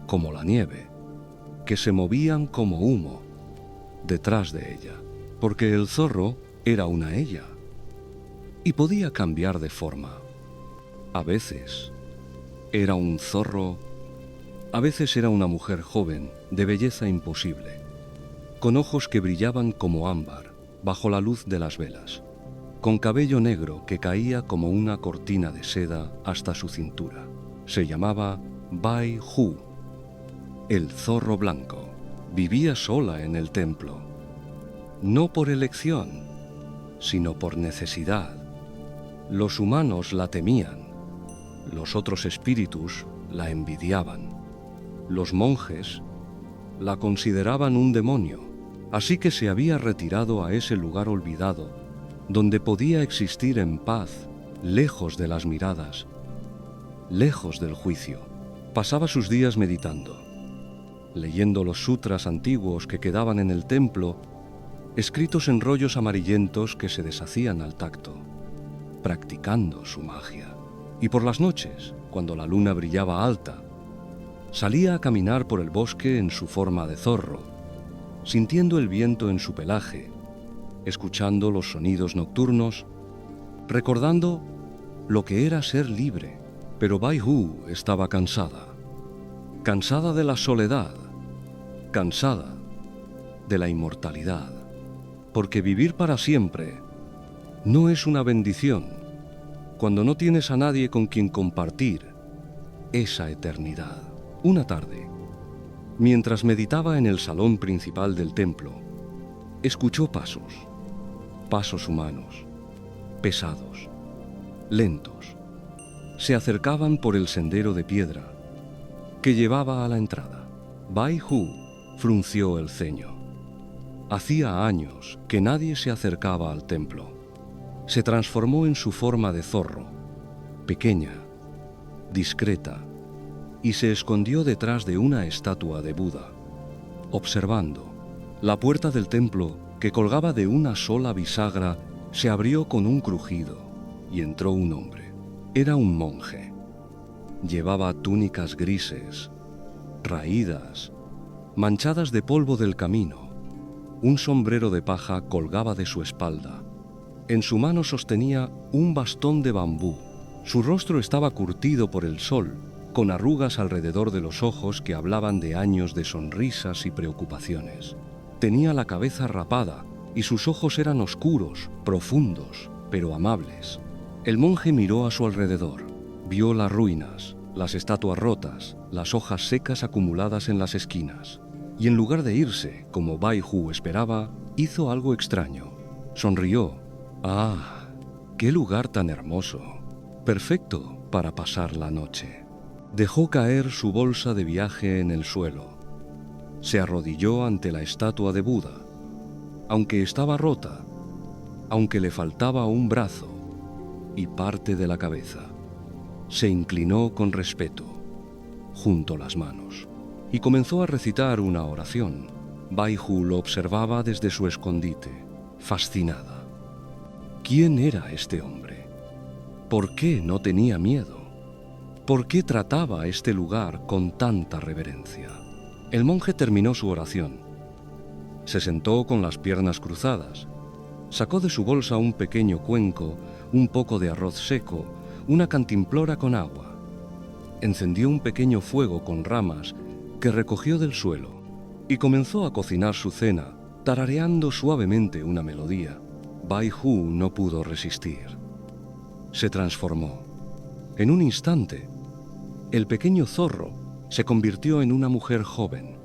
como la nieve, que se movían como humo detrás de ella, porque el zorro era una ella y podía cambiar de forma. A veces era un zorro, a veces era una mujer joven de belleza imposible, con ojos que brillaban como ámbar bajo la luz de las velas, con cabello negro que caía como una cortina de seda hasta su cintura. Se llamaba Bai Hu, el zorro blanco. Vivía sola en el templo, no por elección, sino por necesidad. Los humanos la temían, los otros espíritus la envidiaban, los monjes la consideraban un demonio, así que se había retirado a ese lugar olvidado, donde podía existir en paz, lejos de las miradas, lejos del juicio. Pasaba sus días meditando, leyendo los sutras antiguos que quedaban en el templo, escritos en rollos amarillentos que se deshacían al tacto, practicando su magia. Y por las noches, cuando la luna brillaba alta, salía a caminar por el bosque en su forma de zorro, sintiendo el viento en su pelaje, escuchando los sonidos nocturnos, recordando lo que era ser libre. Pero Bai Hu estaba cansada, cansada de la soledad, cansada de la inmortalidad, porque vivir para siempre no es una bendición cuando no tienes a nadie con quien compartir esa eternidad. Una tarde, mientras meditaba en el salón principal del templo, escuchó pasos humanos, pesados, lentos. Se acercaban por el sendero de piedra que llevaba a la entrada. Bai Hu frunció el ceño. Hacía años que nadie se acercaba al templo. Se transformó en su forma de zorro, pequeña, discreta, y se escondió detrás de una estatua de Buda, observando. La puerta del templo, que colgaba de una sola bisagra, Se abrió con un crujido y entró un hombre. Era un monje. Llevaba túnicas grises, raídas, manchadas de polvo del camino. Un sombrero de paja colgaba de su espalda. En su mano sostenía un bastón de bambú. Su rostro estaba curtido por el sol, con arrugas alrededor de los ojos que hablaban de años de sonrisas y preocupaciones. Tenía la cabeza rapada y sus ojos eran oscuros, profundos, pero amables. El monje miró a su alrededor. Vio las ruinas, las estatuas rotas, las hojas secas acumuladas en las esquinas. Y en lugar de irse, como Bai Hu esperaba, hizo algo extraño. Sonrió. ¡Ah! ¡Qué lugar tan hermoso! Perfecto para pasar la noche. Dejó caer su bolsa de viaje en el suelo. Se arrodilló ante la estatua de Buda. Aunque estaba rota, aunque le faltaba un brazo y parte de la cabeza, se inclinó con respeto, juntó las manos y comenzó a recitar una oración. Bai Hu lo observaba desde su escondite, fascinada. ¿Quién era este hombre? ¿Por qué no tenía miedo? ¿Por qué trataba este lugar con tanta reverencia? El monje terminó su oración. Se sentó con las piernas cruzadas. Sacó de su bolsa un pequeño cuenco, un poco de arroz seco, una cantimplora con agua. Encendió un pequeño fuego con ramas que recogió del suelo y comenzó a cocinar su cena, tarareando suavemente una melodía. Bai Hu no pudo resistir. Se transformó. En un instante, el pequeño zorro se convirtió en una mujer joven.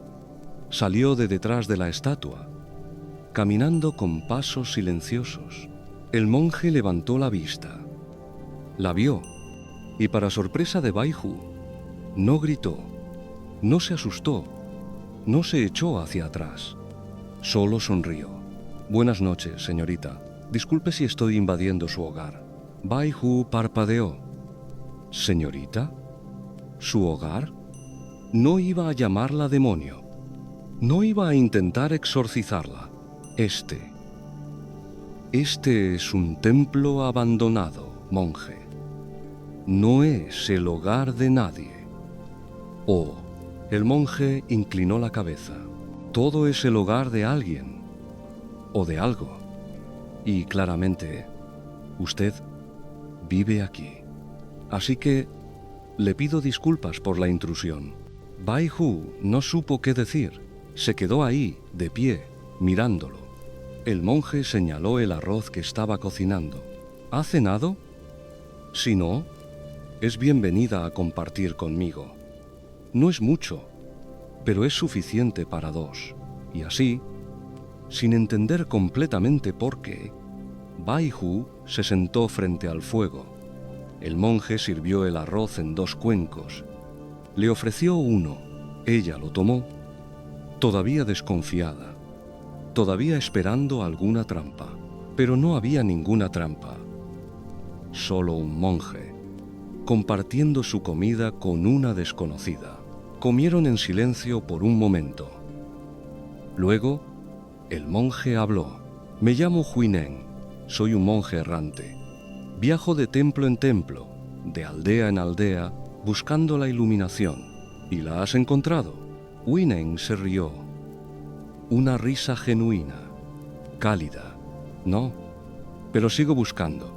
Salió de detrás de la estatua, caminando con pasos silenciosos. El monje levantó la vista. La vio, y para sorpresa de Bai Hu, no gritó, no se asustó, no se echó hacia atrás. Solo sonrió. Buenas noches, señorita. Disculpe si estoy invadiendo su hogar. Bai Hu parpadeó. ¿Señorita? ¿Su hogar? No iba a llamarla demonio. No iba a intentar exorcizarla. Este es un templo abandonado, monje. No es el hogar de nadie. Oh, el monje inclinó la cabeza. Todo es el hogar de alguien o de algo. Y claramente, usted vive aquí. Así que le pido disculpas por la intrusión. Bai Hu no supo qué decir. Se quedó ahí, de pie, mirándolo. El monje señaló el arroz que estaba cocinando. ¿Ha cenado? Si no, es bienvenida a compartir conmigo. No es mucho, pero es suficiente para dos. Y así, sin entender completamente por qué, Bai Hu se sentó frente al fuego. El monje sirvió el arroz en 2 cuencos. Le ofreció uno. Ella lo tomó, todavía desconfiada, todavía esperando alguna trampa. Pero no había ninguna trampa. Solo un monje, compartiendo su comida con una desconocida. Comieron en silencio por un momento. Luego, el monje habló. Me llamo Huineng, soy un monje errante. Viajo de templo en templo, de aldea en aldea, buscando la iluminación. ¿Y la has encontrado? Huineng se rió. Una risa genuina, cálida. No, pero sigo buscando.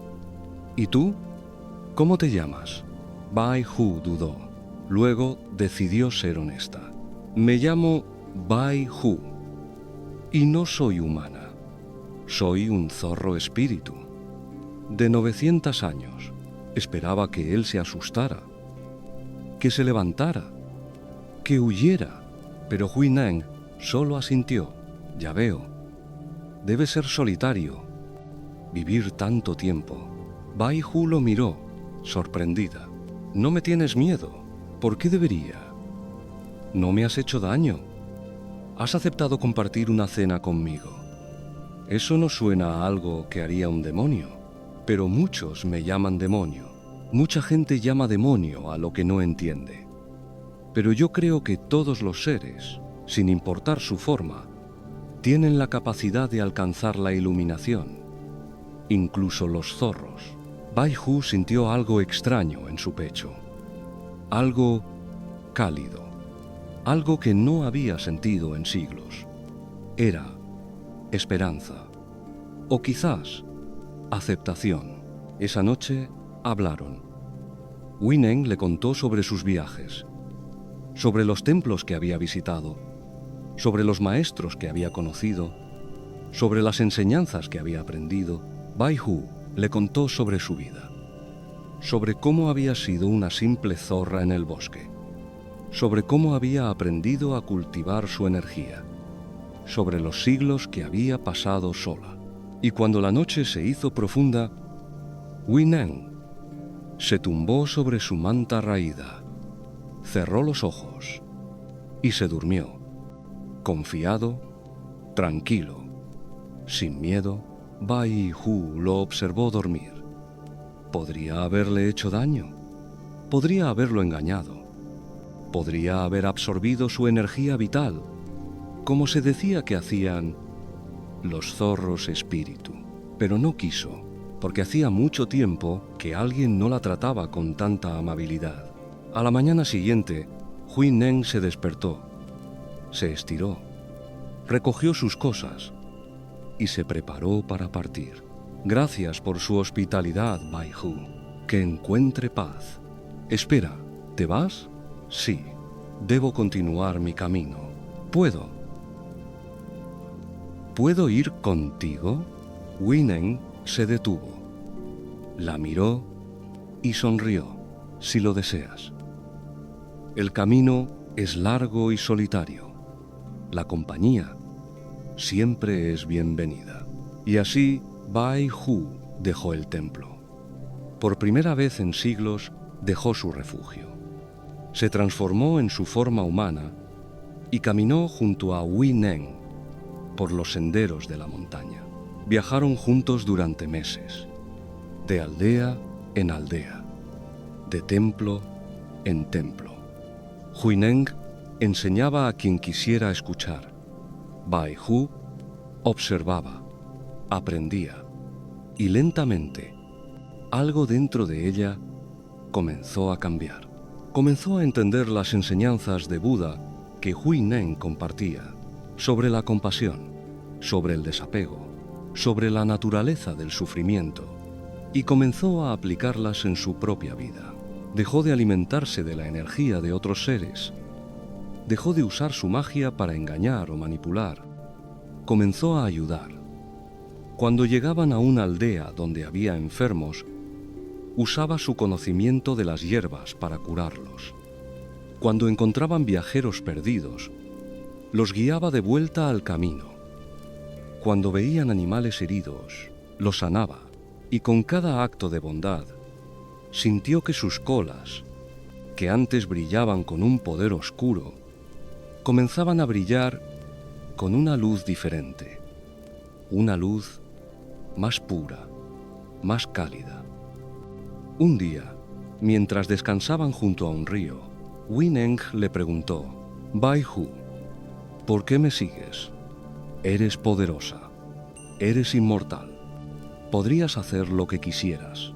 ¿Y tú? ¿Cómo te llamas? Bai Hu dudó. Luego decidió ser honesta. Me llamo Bai Hu. Y no soy humana. Soy un zorro espíritu. De 900 años. Esperaba que él se asustara, que se levantara, que huyera. Pero Huineng solo asintió. Ya veo. Debe ser solitario. Vivir tanto tiempo. Bai Hu lo miró, sorprendida. No me tienes miedo. ¿Por qué debería? No me has hecho daño. Has aceptado compartir una cena conmigo. Eso no suena a algo que haría un demonio. Pero muchos me llaman demonio. Mucha gente llama demonio a lo que no entiende. Pero yo creo que todos los seres, sin importar su forma, tienen la capacidad de alcanzar la iluminación. incluso los zorros. Bai Hu sintió algo extraño en su pecho, algo cálido, algo que no había sentido en siglos. Era esperanza, o quizás aceptación. Esa noche hablaron. Huineng le contó sobre sus viajes, sobre los templos que había visitado, sobre los maestros que había conocido, sobre las enseñanzas que había aprendido. Bai Hu le contó sobre su vida, sobre cómo había sido una simple zorra en el bosque, sobre cómo había aprendido a cultivar su energía, sobre los siglos que había pasado sola. Y cuando la noche se hizo profunda, Huineng se tumbó sobre su manta raída, cerró los ojos y se durmió, confiado, tranquilo, sin miedo. Bai Hu lo observó dormir. ¿Podría haberle hecho daño? ¿Podría haberlo engañado? ¿Podría haber absorbido su energía vital, como se decía que hacían los zorros espíritu? Pero no quiso, porque hacía mucho tiempo que alguien no la trataba con tanta amabilidad. A la mañana siguiente, Huineng se despertó, se estiró, recogió sus cosas y se preparó para partir. Gracias por su hospitalidad, Bai Hu. Que encuentre paz. Espera, ¿te vas? Sí, debo continuar mi camino. ¿Puedo ir contigo? Huineng se detuvo, la miró y sonrió. Si lo deseas. El camino es largo y solitario. La compañía siempre es bienvenida. Y así Bai Hu dejó el templo. Por primera vez en siglos dejó su refugio. Se transformó en su forma humana y caminó junto a Huineng por los senderos de la montaña. Viajaron juntos durante meses, de aldea en aldea, de templo en templo. Huineng enseñaba a quien quisiera escuchar. Bai Hu observaba, aprendía, y lentamente, algo dentro de ella comenzó a cambiar. Comenzó a entender las enseñanzas de Buda que Huineng compartía, sobre la compasión, sobre el desapego, sobre la naturaleza del sufrimiento, y comenzó a aplicarlas en su propia vida. Dejó de alimentarse de la energía de otros seres. Dejó de usar su magia para engañar o manipular. Comenzó a ayudar. Cuando llegaban a una aldea donde había enfermos, usaba su conocimiento de las hierbas para curarlos. Cuando encontraban viajeros perdidos, los guiaba de vuelta al camino. Cuando veían animales heridos, los sanaba, y con cada acto de bondad, sintió que sus colas, que antes brillaban con un poder oscuro, comenzaban a brillar con una luz diferente, una luz más pura, más cálida. Un día, mientras descansaban junto a un río, Huineng le preguntó: Bai Hu, ¿por qué me sigues? Eres poderosa, eres inmortal, podrías hacer lo que quisieras.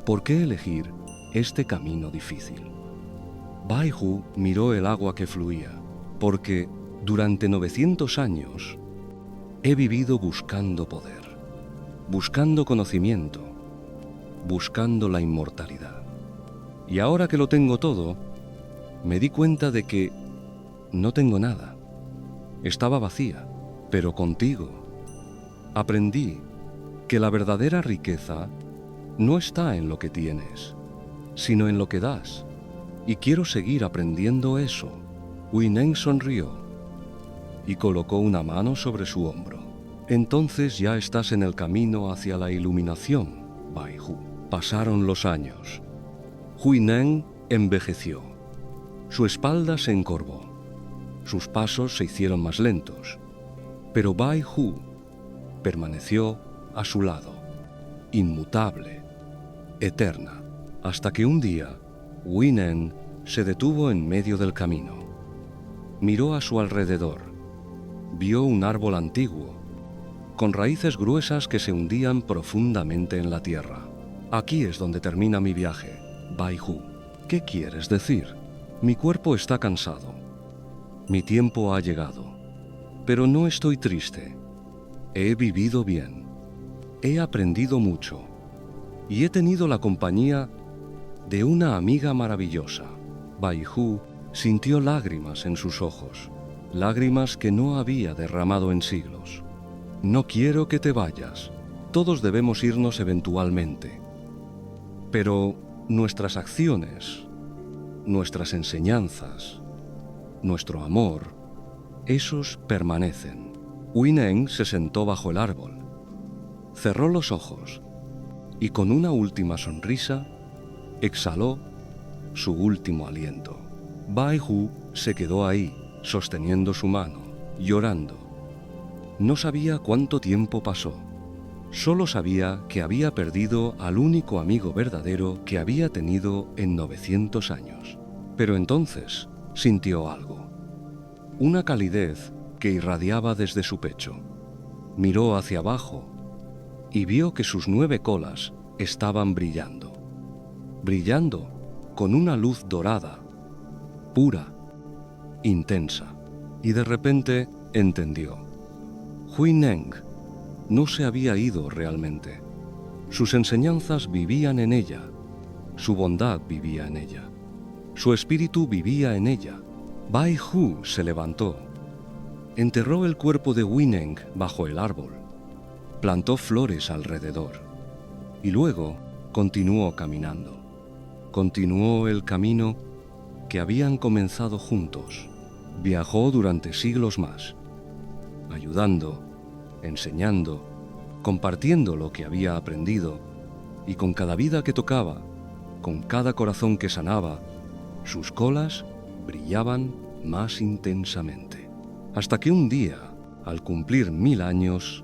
¿Por qué elegir este camino difícil? Bai Hu miró el agua que fluía, porque durante 900 años he vivido buscando poder, buscando conocimiento, buscando la inmortalidad. Y ahora que lo tengo todo, me di cuenta de que no tengo nada. Estaba vacía, pero contigo aprendí que la verdadera riqueza no está en lo que tienes, sino en lo que das. Y quiero seguir aprendiendo eso. Huineng sonrió y colocó una mano sobre su hombro. Entonces ya estás en el camino hacia la iluminación, Bai Hu. Pasaron los años. Huineng envejeció. Su espalda se encorvó. Sus pasos se hicieron más lentos. Pero Bai Hu permaneció a su lado, inmutable, eterna, hasta que un día Huineng se detuvo en medio del camino. Miró a su alrededor. Vio un árbol antiguo, con raíces gruesas que se hundían profundamente en la tierra. Aquí es donde termina mi viaje, Baihu. ¿Qué quieres decir? Mi cuerpo está cansado. Mi tiempo ha llegado. Pero no estoy triste. He vivido bien. He aprendido mucho. Y he tenido la compañía de una amiga maravillosa. Baihu sintió lágrimas en sus ojos, lágrimas que no había derramado en siglos. No quiero que te vayas. Todos debemos irnos eventualmente. Pero nuestras acciones, nuestras enseñanzas, nuestro amor, esos permanecen. Huineng se sentó bajo el árbol, cerró los ojos y con una última sonrisa exhaló su último aliento. Baihu se quedó ahí, sosteniendo su mano, llorando. No sabía cuánto tiempo pasó. Solo sabía que había perdido al único amigo verdadero que había tenido en 900 años. Pero entonces sintió algo. Una calidez que irradiaba desde su pecho. Miró hacia abajo y vio que sus 9 colas estaban brillando. Brillando con una luz dorada, pura, intensa. Y de repente entendió. Huineng no se había ido realmente. Sus enseñanzas vivían en ella. Su bondad vivía en ella. Su espíritu vivía en ella. Baihu se levantó. Enterró el cuerpo de Huineng bajo el árbol. Plantó flores alrededor. Y luego continuó caminando. Continuó el camino que habían comenzado juntos. Viajó durante siglos más, ayudando, enseñando, compartiendo lo que había aprendido, y con cada vida que tocaba, con cada corazón que sanaba, sus colas brillaban más intensamente. Hasta que un día, al cumplir 1000 años,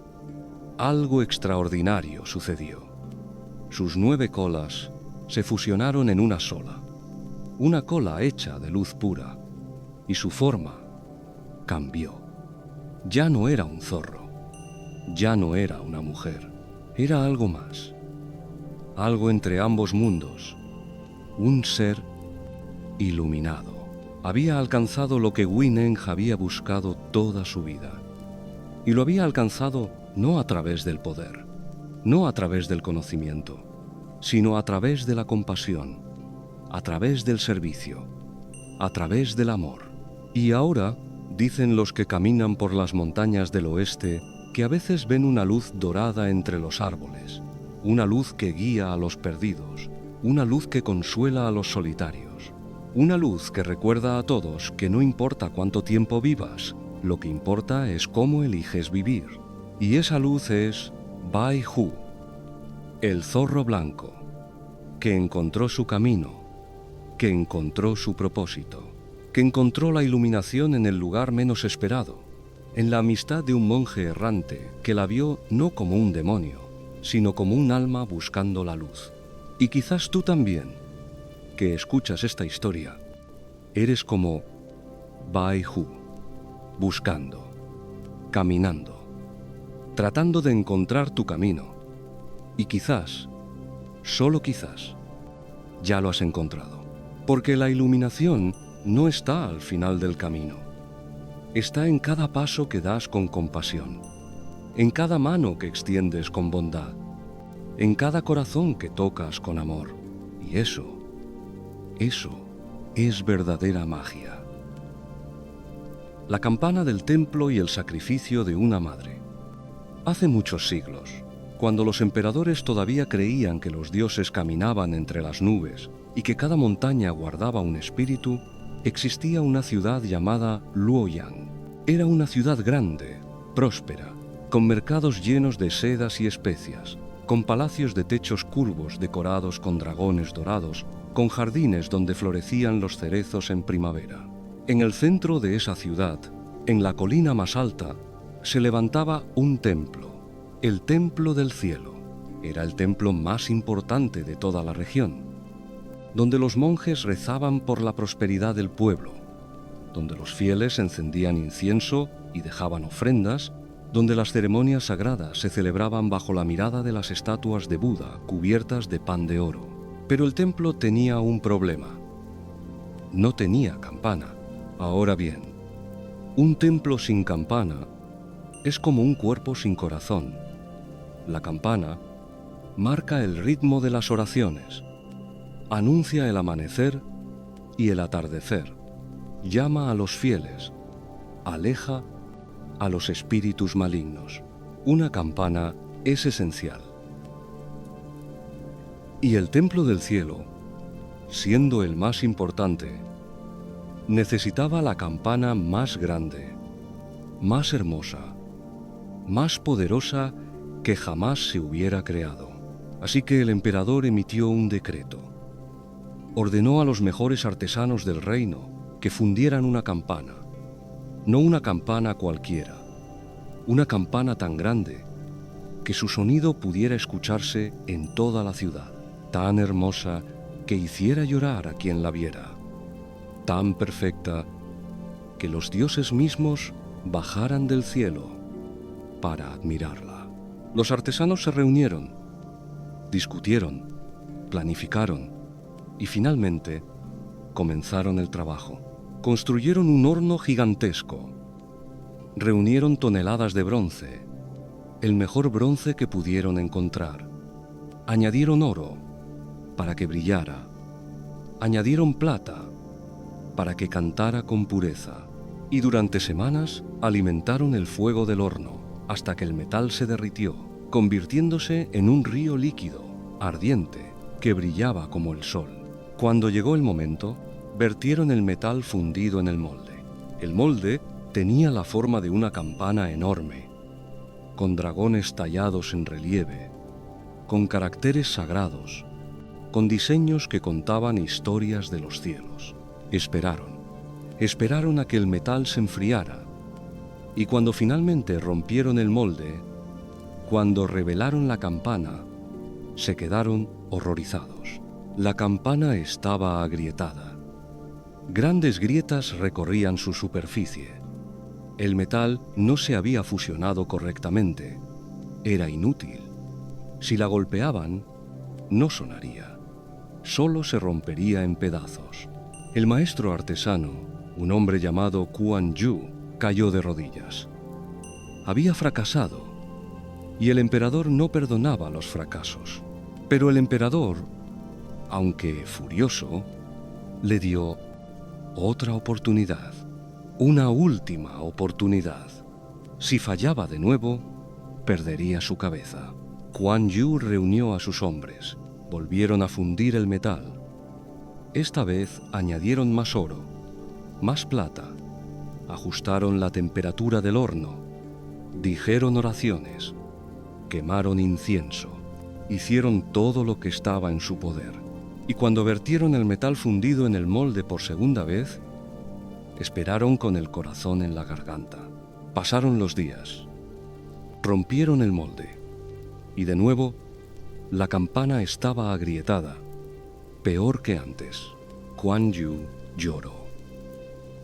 algo extraordinario sucedió. Sus 9 colas se fusionaron en una sola, una cola hecha de luz pura, y su forma cambió. Ya no era un zorro, ya no era una mujer, era algo más, algo entre ambos mundos, un ser iluminado. Había alcanzado lo que Huineng había buscado toda su vida, y lo había alcanzado no a través del poder, no a través del conocimiento, sino a través de la compasión, a través del servicio, a través del amor. Y ahora, dicen los que caminan por las montañas del oeste, que a veces ven una luz dorada entre los árboles, una luz que guía a los perdidos, una luz que consuela a los solitarios, una luz que recuerda a todos que no importa cuánto tiempo vivas, lo que importa es cómo eliges vivir. Y esa luz es Baihu, el zorro blanco, que encontró su camino, que encontró su propósito, que encontró la iluminación en el lugar menos esperado, en la amistad de un monje errante que la vio no como un demonio, sino como un alma buscando la luz. Y quizás tú también, que escuchas esta historia, eres como Baihu, buscando, caminando, tratando de encontrar tu camino. Y quizás, solo quizás, ya lo has encontrado. Porque la iluminación no está al final del camino. Está en cada paso que das con compasión, en cada mano que extiendes con bondad, en cada corazón que tocas con amor. Y eso es verdadera magia. La campana del templo y el sacrificio de una madre. Hace muchos siglos, cuando los emperadores todavía creían que los dioses caminaban entre las nubes y que cada montaña guardaba un espíritu, existía una ciudad llamada Luoyang. Era una ciudad grande, próspera, con mercados llenos de sedas y especias, con palacios de techos curvos decorados con dragones dorados, con jardines donde florecían los cerezos en primavera. En el centro de esa ciudad, en la colina más alta, se levantaba un templo, el Templo del Cielo. Era el templo más importante de toda la región, donde los monjes rezaban por la prosperidad del pueblo, donde los fieles encendían incienso y dejaban ofrendas, donde las ceremonias sagradas se celebraban bajo la mirada de las estatuas de Buda cubiertas de pan de oro. Pero el templo tenía un problema. No tenía campana. Ahora bien, un templo sin campana es como un cuerpo sin corazón. La campana marca el ritmo de las oraciones, anuncia el amanecer y el atardecer, llama a los fieles, aleja a los espíritus malignos. Una campana es esencial. Y el templo del cielo, siendo el más importante, necesitaba la campana más grande, más hermosa, más poderosa que jamás se hubiera creado. Así que el emperador emitió un decreto. Ordenó a los mejores artesanos del reino que fundieran una campana. No una campana cualquiera, una campana tan grande que su sonido pudiera escucharse en toda la ciudad, tan hermosa que hiciera llorar a quien la viera, tan perfecta que los dioses mismos bajaran del cielo para admirarla. Los artesanos se reunieron, discutieron, planificaron y finalmente comenzaron el trabajo. Construyeron un horno gigantesco, reunieron toneladas de bronce, el mejor bronce que pudieron encontrar. Añadieron oro para que brillara, añadieron plata para que cantara con pureza, y durante semanas alimentaron el fuego del horno hasta que el metal se derritió, convirtiéndose en un río líquido, ardiente, que brillaba como el sol. Cuando llegó el momento, vertieron el metal fundido en el molde. El molde tenía la forma de una campana enorme, con dragones tallados en relieve, con caracteres sagrados, con diseños que contaban historias de los cielos. Esperaron a que el metal se enfriara, y cuando finalmente rompieron el molde, cuando revelaron la campana, se quedaron horrorizados. La campana estaba agrietada. Grandes grietas recorrían su superficie. El metal no se había fusionado correctamente. Era inútil. Si la golpeaban, no sonaría. Solo se rompería en pedazos. El maestro artesano, un hombre llamado Kuan Yu, cayó de rodillas. Había fracasado, y el emperador no perdonaba los fracasos. Pero el emperador, aunque furioso, le dio otra oportunidad, una última oportunidad. Si fallaba de nuevo, perdería su cabeza. Kuan Yu reunió a sus hombres, volvieron a fundir el metal. Esta vez añadieron más oro, más plata, ajustaron la temperatura del horno, dijeron oraciones, quemaron incienso, hicieron todo lo que estaba en su poder. Y cuando vertieron el metal fundido en el molde por segunda vez, esperaron con el corazón en la garganta. Pasaron los días, rompieron el molde, y de nuevo la campana estaba agrietada, peor que antes. Kuan Yu lloró.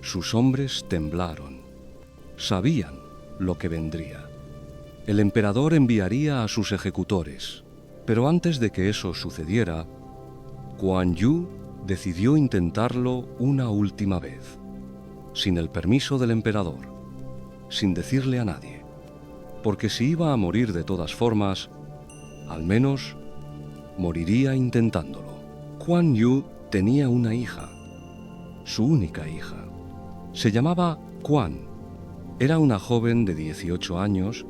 Sus hombres temblaron. Sabían lo que vendría. El emperador enviaría a sus ejecutores, pero antes de que eso sucediera, Kuan Yu decidió intentarlo una última vez, sin el permiso del emperador, sin decirle a nadie, porque si iba a morir de todas formas, al menos moriría intentándolo. Kuan Yu tenía una hija, su única hija. Se llamaba Kuan. Era una joven de 18 años,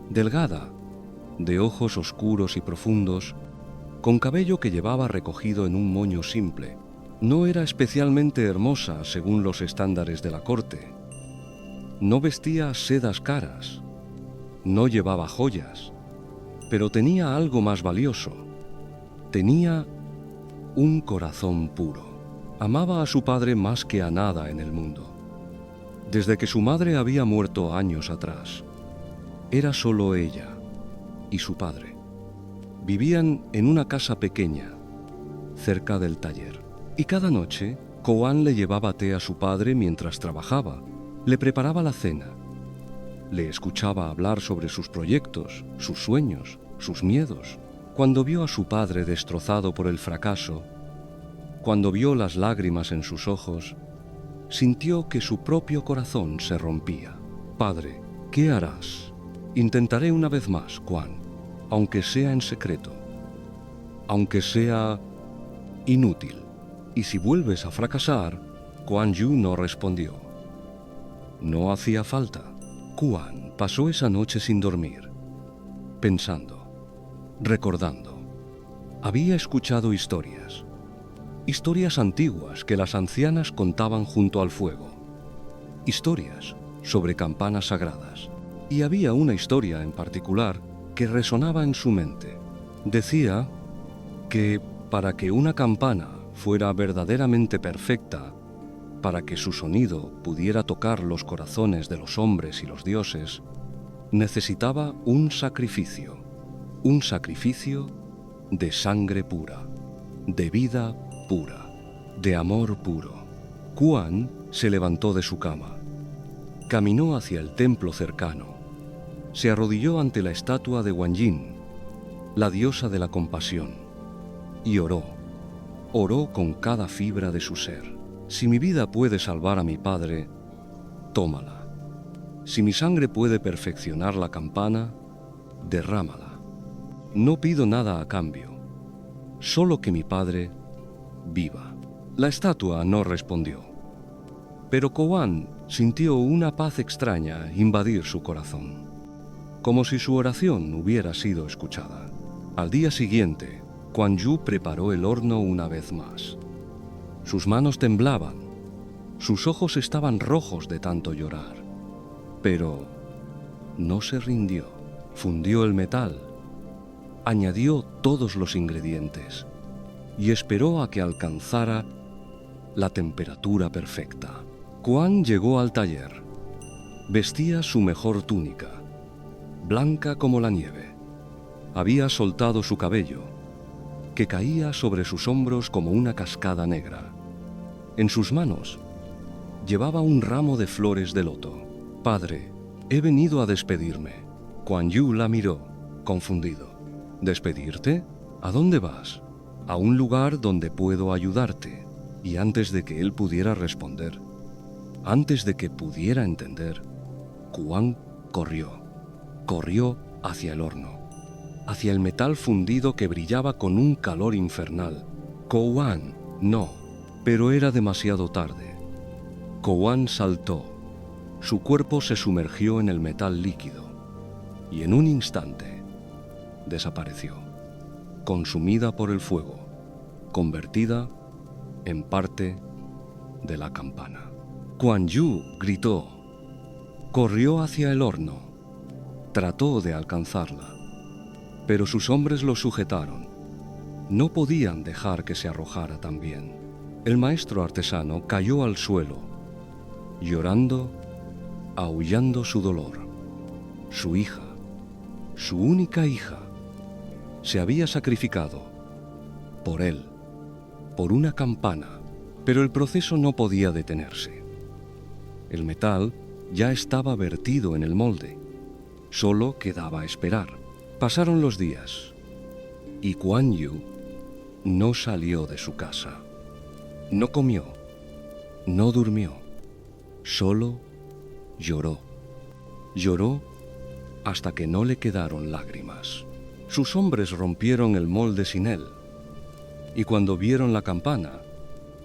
delgada, de ojos oscuros y profundos, con cabello que llevaba recogido en un moño simple. No era especialmente hermosa según los estándares de la corte. No vestía sedas caras, no llevaba joyas, pero tenía algo más valioso. Tenía un corazón puro. Amaba a su padre más que a nada en el mundo. Desde que su madre había muerto años atrás, era solo ella y su padre. Vivían en una casa pequeña, cerca del taller. Y cada noche, Kuan le llevaba té a su padre mientras trabajaba. Le preparaba la cena. le escuchaba hablar sobre sus proyectos, sus sueños, sus miedos. Cuando vio a su padre destrozado por el fracaso, cuando vio las lágrimas en sus ojos, sintió que su propio corazón se rompía. «Padre, ¿qué harás? Intentaré una vez más, Quan, aunque sea en secreto, aunque sea inútil. Y si vuelves a fracasar», Kuan Yu no respondió. No hacía falta. Quan pasó esa noche sin dormir, pensando, recordando. Había escuchado historias antiguas que las ancianas contaban junto al fuego, historias sobre campanas sagradas. Y había una historia en particular que resonaba en su mente. Decía que para que una campana fuera verdaderamente perfecta, para que su sonido pudiera tocar los corazones de los hombres y los dioses, necesitaba un sacrificio de sangre pura, de vida pura, de amor puro. Quan se levantó de su cama, caminó hacia el templo cercano, se arrodilló ante la estatua de Wanjin, la diosa de la compasión, y oró con cada fibra de su ser. Si mi vida puede salvar a mi padre, tómala. Si mi sangre puede perfeccionar la campana, derrámala. No pido nada a cambio, solo que mi padre viva. La estatua no respondió, pero Quan sintió una paz extraña invadir su corazón, como si su oración hubiera sido escuchada. Al día siguiente, Quan Yu preparó el horno una vez más. Sus manos temblaban, sus ojos estaban rojos de tanto llorar, pero no se rindió. Fundió el metal, añadió todos los ingredientes y esperó a que alcanzara la temperatura perfecta. Quan llegó al taller. Vestía su mejor túnica, blanca como la nieve. Había soltado su cabello, que caía sobre sus hombros como una cascada negra. En sus manos llevaba un ramo de flores de loto. «Padre, he venido a despedirme». Quan Yu la miró, confundido. «¿Despedirte? ¿A dónde vas?» «A un lugar donde puedo ayudarte». Y antes de que él pudiera responder, antes de que pudiera entender, Quan corrió hacia el horno, hacia el metal fundido que brillaba con un calor infernal. Quan, no. Pero era demasiado tarde. Quan saltó. Su cuerpo se sumergió en el metal líquido y en un instante desapareció, consumida por el fuego, convertida en parte de la campana. Quan Yu gritó, corrió hacia el horno, trató de alcanzarla, pero sus hombres lo sujetaron. No podían dejar que se arrojara también. El maestro artesano cayó al suelo, llorando, aullando su dolor. Su hija, su única hija, se había sacrificado por él, por una campana, pero el proceso no podía detenerse. El metal ya estaba vertido en el molde, solo quedaba esperar. Pasaron los días y Quan Yu no salió de su casa. No comió, no durmió, solo lloró. Lloró hasta que no le quedaron lágrimas. Sus hombres rompieron el molde sin él, y cuando vieron la campana,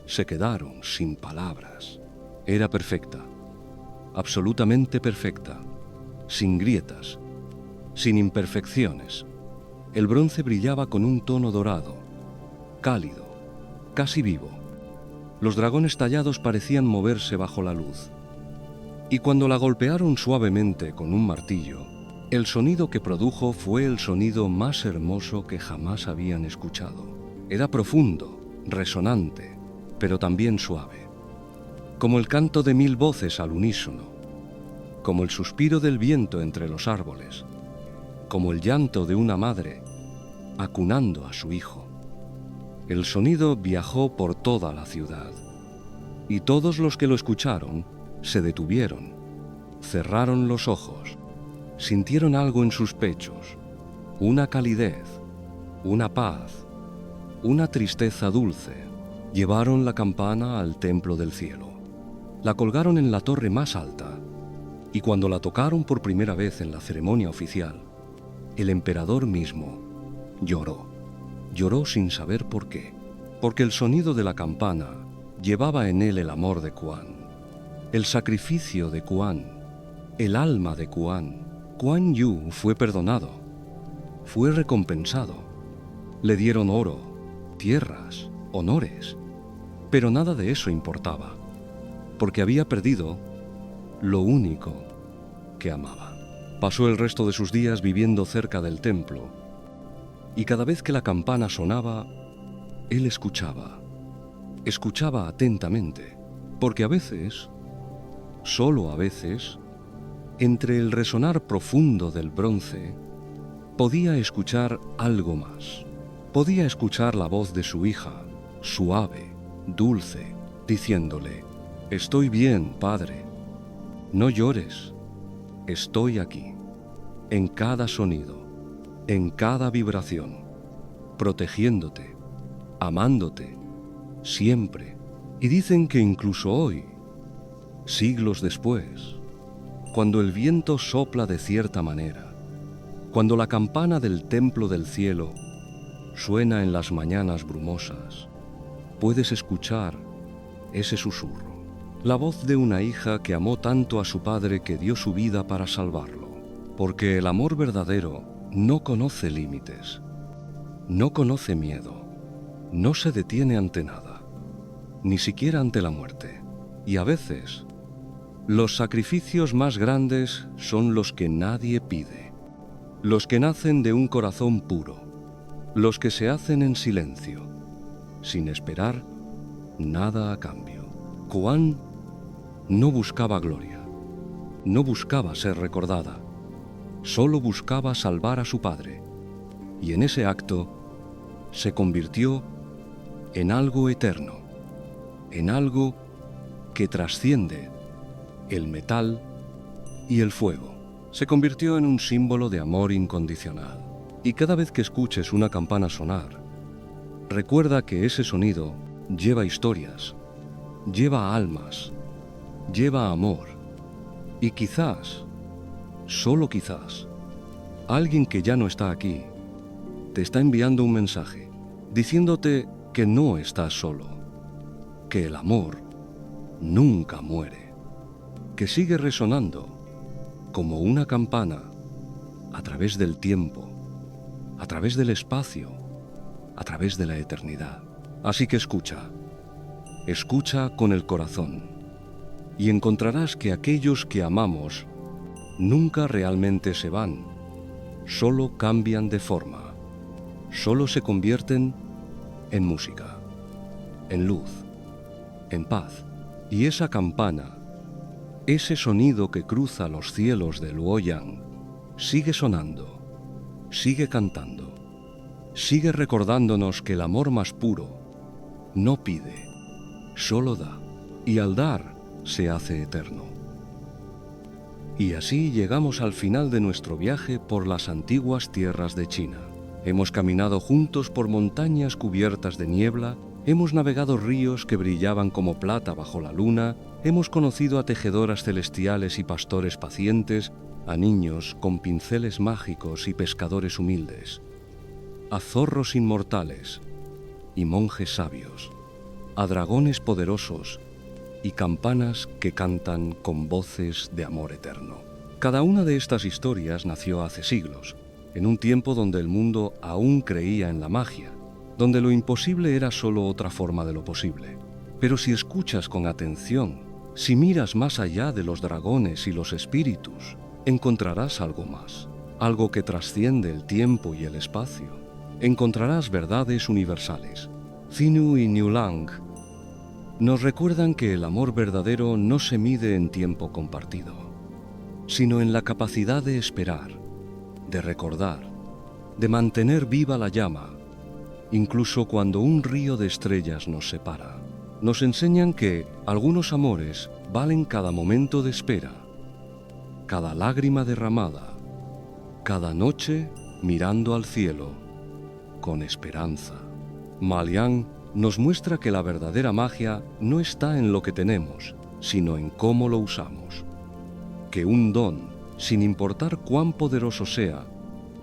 se quedaron sin palabras. Era perfecta, absolutamente perfecta, sin grietas, sin imperfecciones. El bronce brillaba con un tono dorado, cálido, casi vivo. Los dragones tallados parecían moverse bajo la luz. Y cuando la golpearon suavemente con un martillo, el sonido que produjo fue el sonido más hermoso que jamás habían escuchado. Era profundo, resonante, pero también suave, como el canto de 1000 voces al unísono, como el suspiro del viento entre los árboles, como el llanto de una madre acunando a su hijo. El sonido viajó por toda la ciudad, y todos los que lo escucharon se detuvieron, cerraron los ojos sintieron algo en sus pechos, una calidez, una paz, una tristeza dulce. Llevaron la campana al templo del cielo. La colgaron en la torre más alta, y cuando la tocaron por primera vez en la ceremonia oficial, el emperador mismo lloró. Lloró sin saber por qué, porque el sonido de la campana llevaba en él el amor de Kuan, el sacrificio de Kuan, el alma de Kuan. Kuan Yu fue perdonado, fue recompensado. Le dieron oro, tierras, honores, pero nada de eso importaba, porque había perdido lo único que amaba. Pasó el resto de sus días viviendo cerca del templo, y cada vez que la campana sonaba, él escuchaba atentamente, porque a veces, solo a veces, entre el resonar profundo del bronce, podía escuchar algo más. Podía escuchar la voz de su hija, suave, dulce, diciéndole: «Estoy bien, padre. No llores. Estoy aquí, en cada sonido, en cada vibración, protegiéndote, amándote, siempre». Y dicen que incluso hoy, siglos después, cuando el viento sopla de cierta manera, cuando la campana del templo del cielo suena en las mañanas brumosas, puedes escuchar ese susurro, la voz de una hija que amó tanto a su padre que dio su vida para salvarlo, porque el amor verdadero no conoce límites, no conoce miedo, no se detiene ante nada, ni siquiera ante la muerte. Y a veces, los sacrificios más grandes son los que nadie pide, los que nacen de un corazón puro, los que se hacen en silencio, sin esperar nada a cambio. Kuan no buscaba gloria, no buscaba ser recordada, solo buscaba salvar a su padre, y en ese acto se convirtió en algo eterno, en algo que trasciende el metal y el fuego. Se convirtió en un símbolo de amor incondicional. Y cada vez que escuches una campana sonar, recuerda que ese sonido lleva historias, lleva almas, lleva amor. Y quizás, solo quizás, alguien que ya no está aquí, te está enviando un mensaje, diciéndote que no estás solo, que el amor nunca muere, que sigue resonando como una campana a través del tiempo, a través del espacio, a través de la eternidad. Así que escucha con el corazón, y encontrarás que aquellos que amamos nunca realmente se van, solo cambian de forma, solo se convierten en música, en luz, en paz. Y esa campana, ese sonido que cruza los cielos de Luoyang, sigue sonando, sigue cantando, sigue recordándonos que el amor más puro no pide, solo da, y al dar se hace eterno. Y así llegamos al final de nuestro viaje por las antiguas tierras de China. Hemos caminado juntos por montañas cubiertas de niebla, hemos navegado ríos que brillaban como plata bajo la luna, hemos conocido a tejedoras celestiales y pastores pacientes, a niños con pinceles mágicos y pescadores humildes, a zorros inmortales y monjes sabios, a dragones poderosos y campanas que cantan con voces de amor eterno. Cada una de estas historias nació hace siglos, en un tiempo donde el mundo aún creía en la magia, donde lo imposible era solo otra forma de lo posible. Pero si escuchas con atención, si miras más allá de los dragones y los espíritus, encontrarás algo más, algo que trasciende el tiempo y el espacio. Encontrarás verdades universales. Xinu y Niulang nos recuerdan que el amor verdadero no se mide en tiempo compartido, sino en la capacidad de esperar, de recordar, de mantener viva la llama, incluso cuando un río de estrellas nos separa. Nos enseñan que algunos amores valen cada momento de espera, cada lágrima derramada, cada noche mirando al cielo, con esperanza. Malian nos muestra que la verdadera magia no está en lo que tenemos, sino en cómo lo usamos. Que un don, sin importar cuán poderoso sea,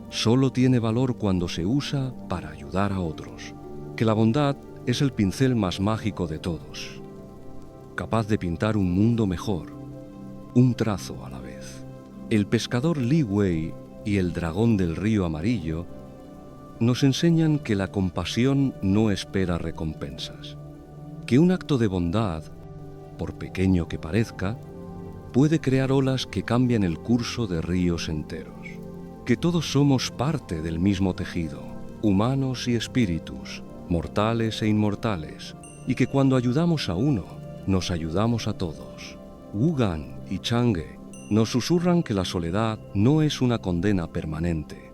solo tiene valor cuando se usa para ayudar a otros. Que la bondad es el pincel más mágico de todos, capaz de pintar un mundo mejor, un trazo a la vez. El pescador Li Wei y el dragón del río amarillo nos enseñan que la compasión no espera recompensas, que un acto de bondad, por pequeño que parezca, puede crear olas que cambian el curso de ríos enteros, que todos somos parte del mismo tejido, humanos y espíritus, mortales e inmortales, y que cuando ayudamos a uno, nos ayudamos a todos. Wu Gan y Chang'e nos susurran que la soledad no es una condena permanente,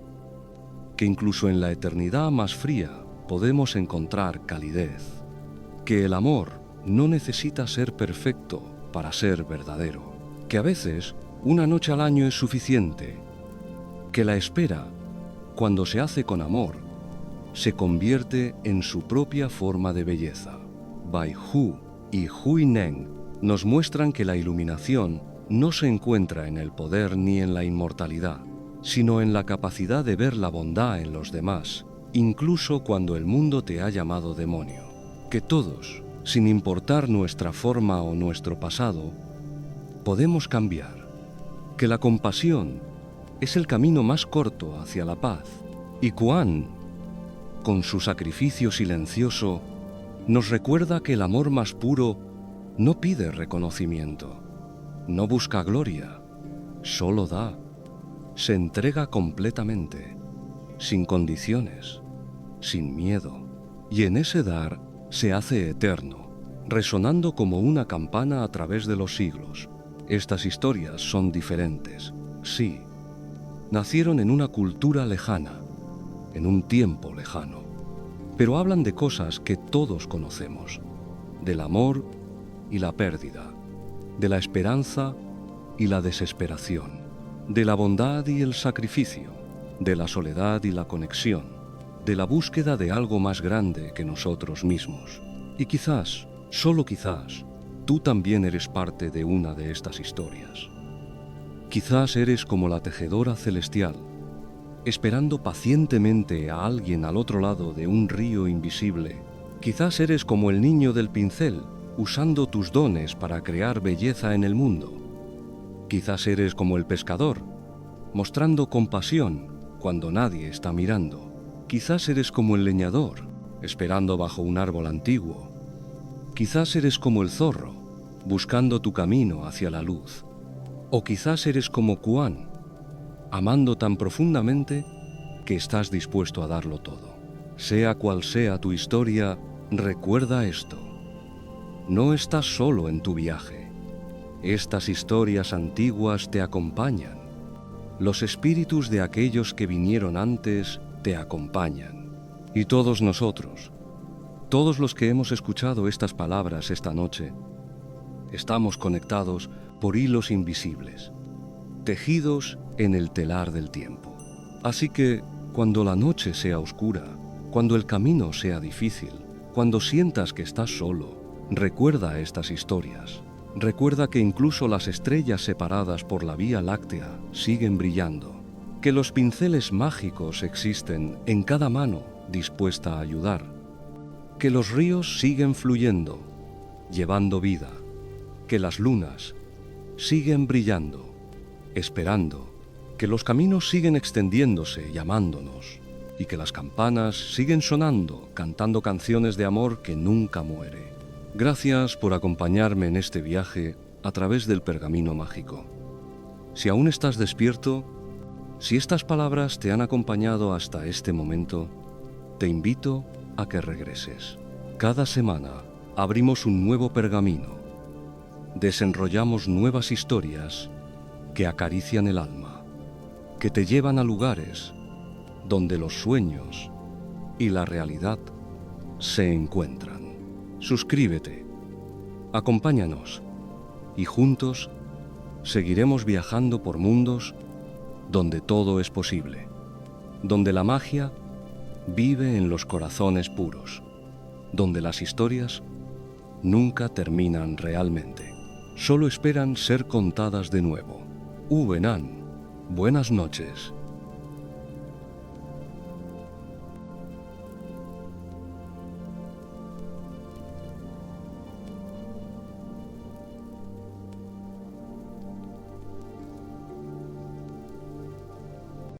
que incluso en la eternidad más fría podemos encontrar calidez, que el amor no necesita ser perfecto para ser verdadero, que a veces una noche al año es suficiente, que la espera, cuando se hace con amor, se convierte en su propia forma de belleza. Bai Hu y Hui Neng nos muestran que la iluminación no se encuentra en el poder ni en la inmortalidad, sino en la capacidad de ver la bondad en los demás, incluso cuando el mundo te ha llamado demonio. Que todos, sin importar nuestra forma o nuestro pasado, podemos cambiar. Que la compasión es el camino más corto hacia la paz. Y Kuan, con su sacrificio silencioso, nos recuerda que el amor más puro no pide reconocimiento, no busca gloria, solo da, se entrega completamente, sin condiciones, sin miedo, y en ese dar se hace eterno, resonando como una campana a través de los siglos. Estas historias son diferentes, sí, nacieron en una cultura lejana, en un tiempo lejano, pero hablan de cosas que todos conocemos, del amor y la pérdida, de la esperanza y la desesperación, de la bondad y el sacrificio, de la soledad y la conexión, de la búsqueda de algo más grande que nosotros mismos. Y quizás, solo quizás, tú también eres parte de una de estas historias. Quizás eres como la tejedora celestial, esperando pacientemente a alguien al otro lado de un río invisible. Quizás eres como el niño del pincel, usando tus dones para crear belleza en el mundo. Quizás eres como el pescador, mostrando compasión cuando nadie está mirando. Quizás eres como el leñador, esperando bajo un árbol antiguo. Quizás eres como el zorro, buscando tu camino hacia la luz. O quizás eres como Kuan, amando tan profundamente que estás dispuesto a darlo todo. Sea cual sea tu historia, recuerda esto. No estás solo en tu viaje. Estas historias antiguas te acompañan. Los espíritus de aquellos que vinieron antes te acompañan. Y todos nosotros, todos los que hemos escuchado estas palabras esta noche, estamos conectados por hilos invisibles, tejidos en el telar del tiempo. Así que, cuando la noche sea oscura, cuando el camino sea difícil, cuando sientas que estás solo, recuerda estas historias. Recuerda que incluso las estrellas separadas por la Vía Láctea siguen brillando, que los pinceles mágicos existen en cada mano dispuesta a ayudar, que los ríos siguen fluyendo, llevando vida, que las lunas siguen brillando, esperando, que los caminos siguen extendiéndose, llamándonos, y que las campanas siguen sonando, cantando canciones de amor que nunca muere. Gracias por acompañarme en este viaje a través del pergamino mágico. Si aún estás despierto, si estas palabras te han acompañado hasta este momento, te invito a que regreses. Cada semana abrimos un nuevo pergamino, desenrollamos nuevas historias que acarician el alma, que te llevan a lugares donde los sueños y la realidad se encuentran. Suscríbete, acompáñanos y juntos seguiremos viajando por mundos donde todo es posible, donde la magia vive en los corazones puros, donde las historias nunca terminan realmente, solo esperan ser contadas de nuevo. Uvenan, buenas noches.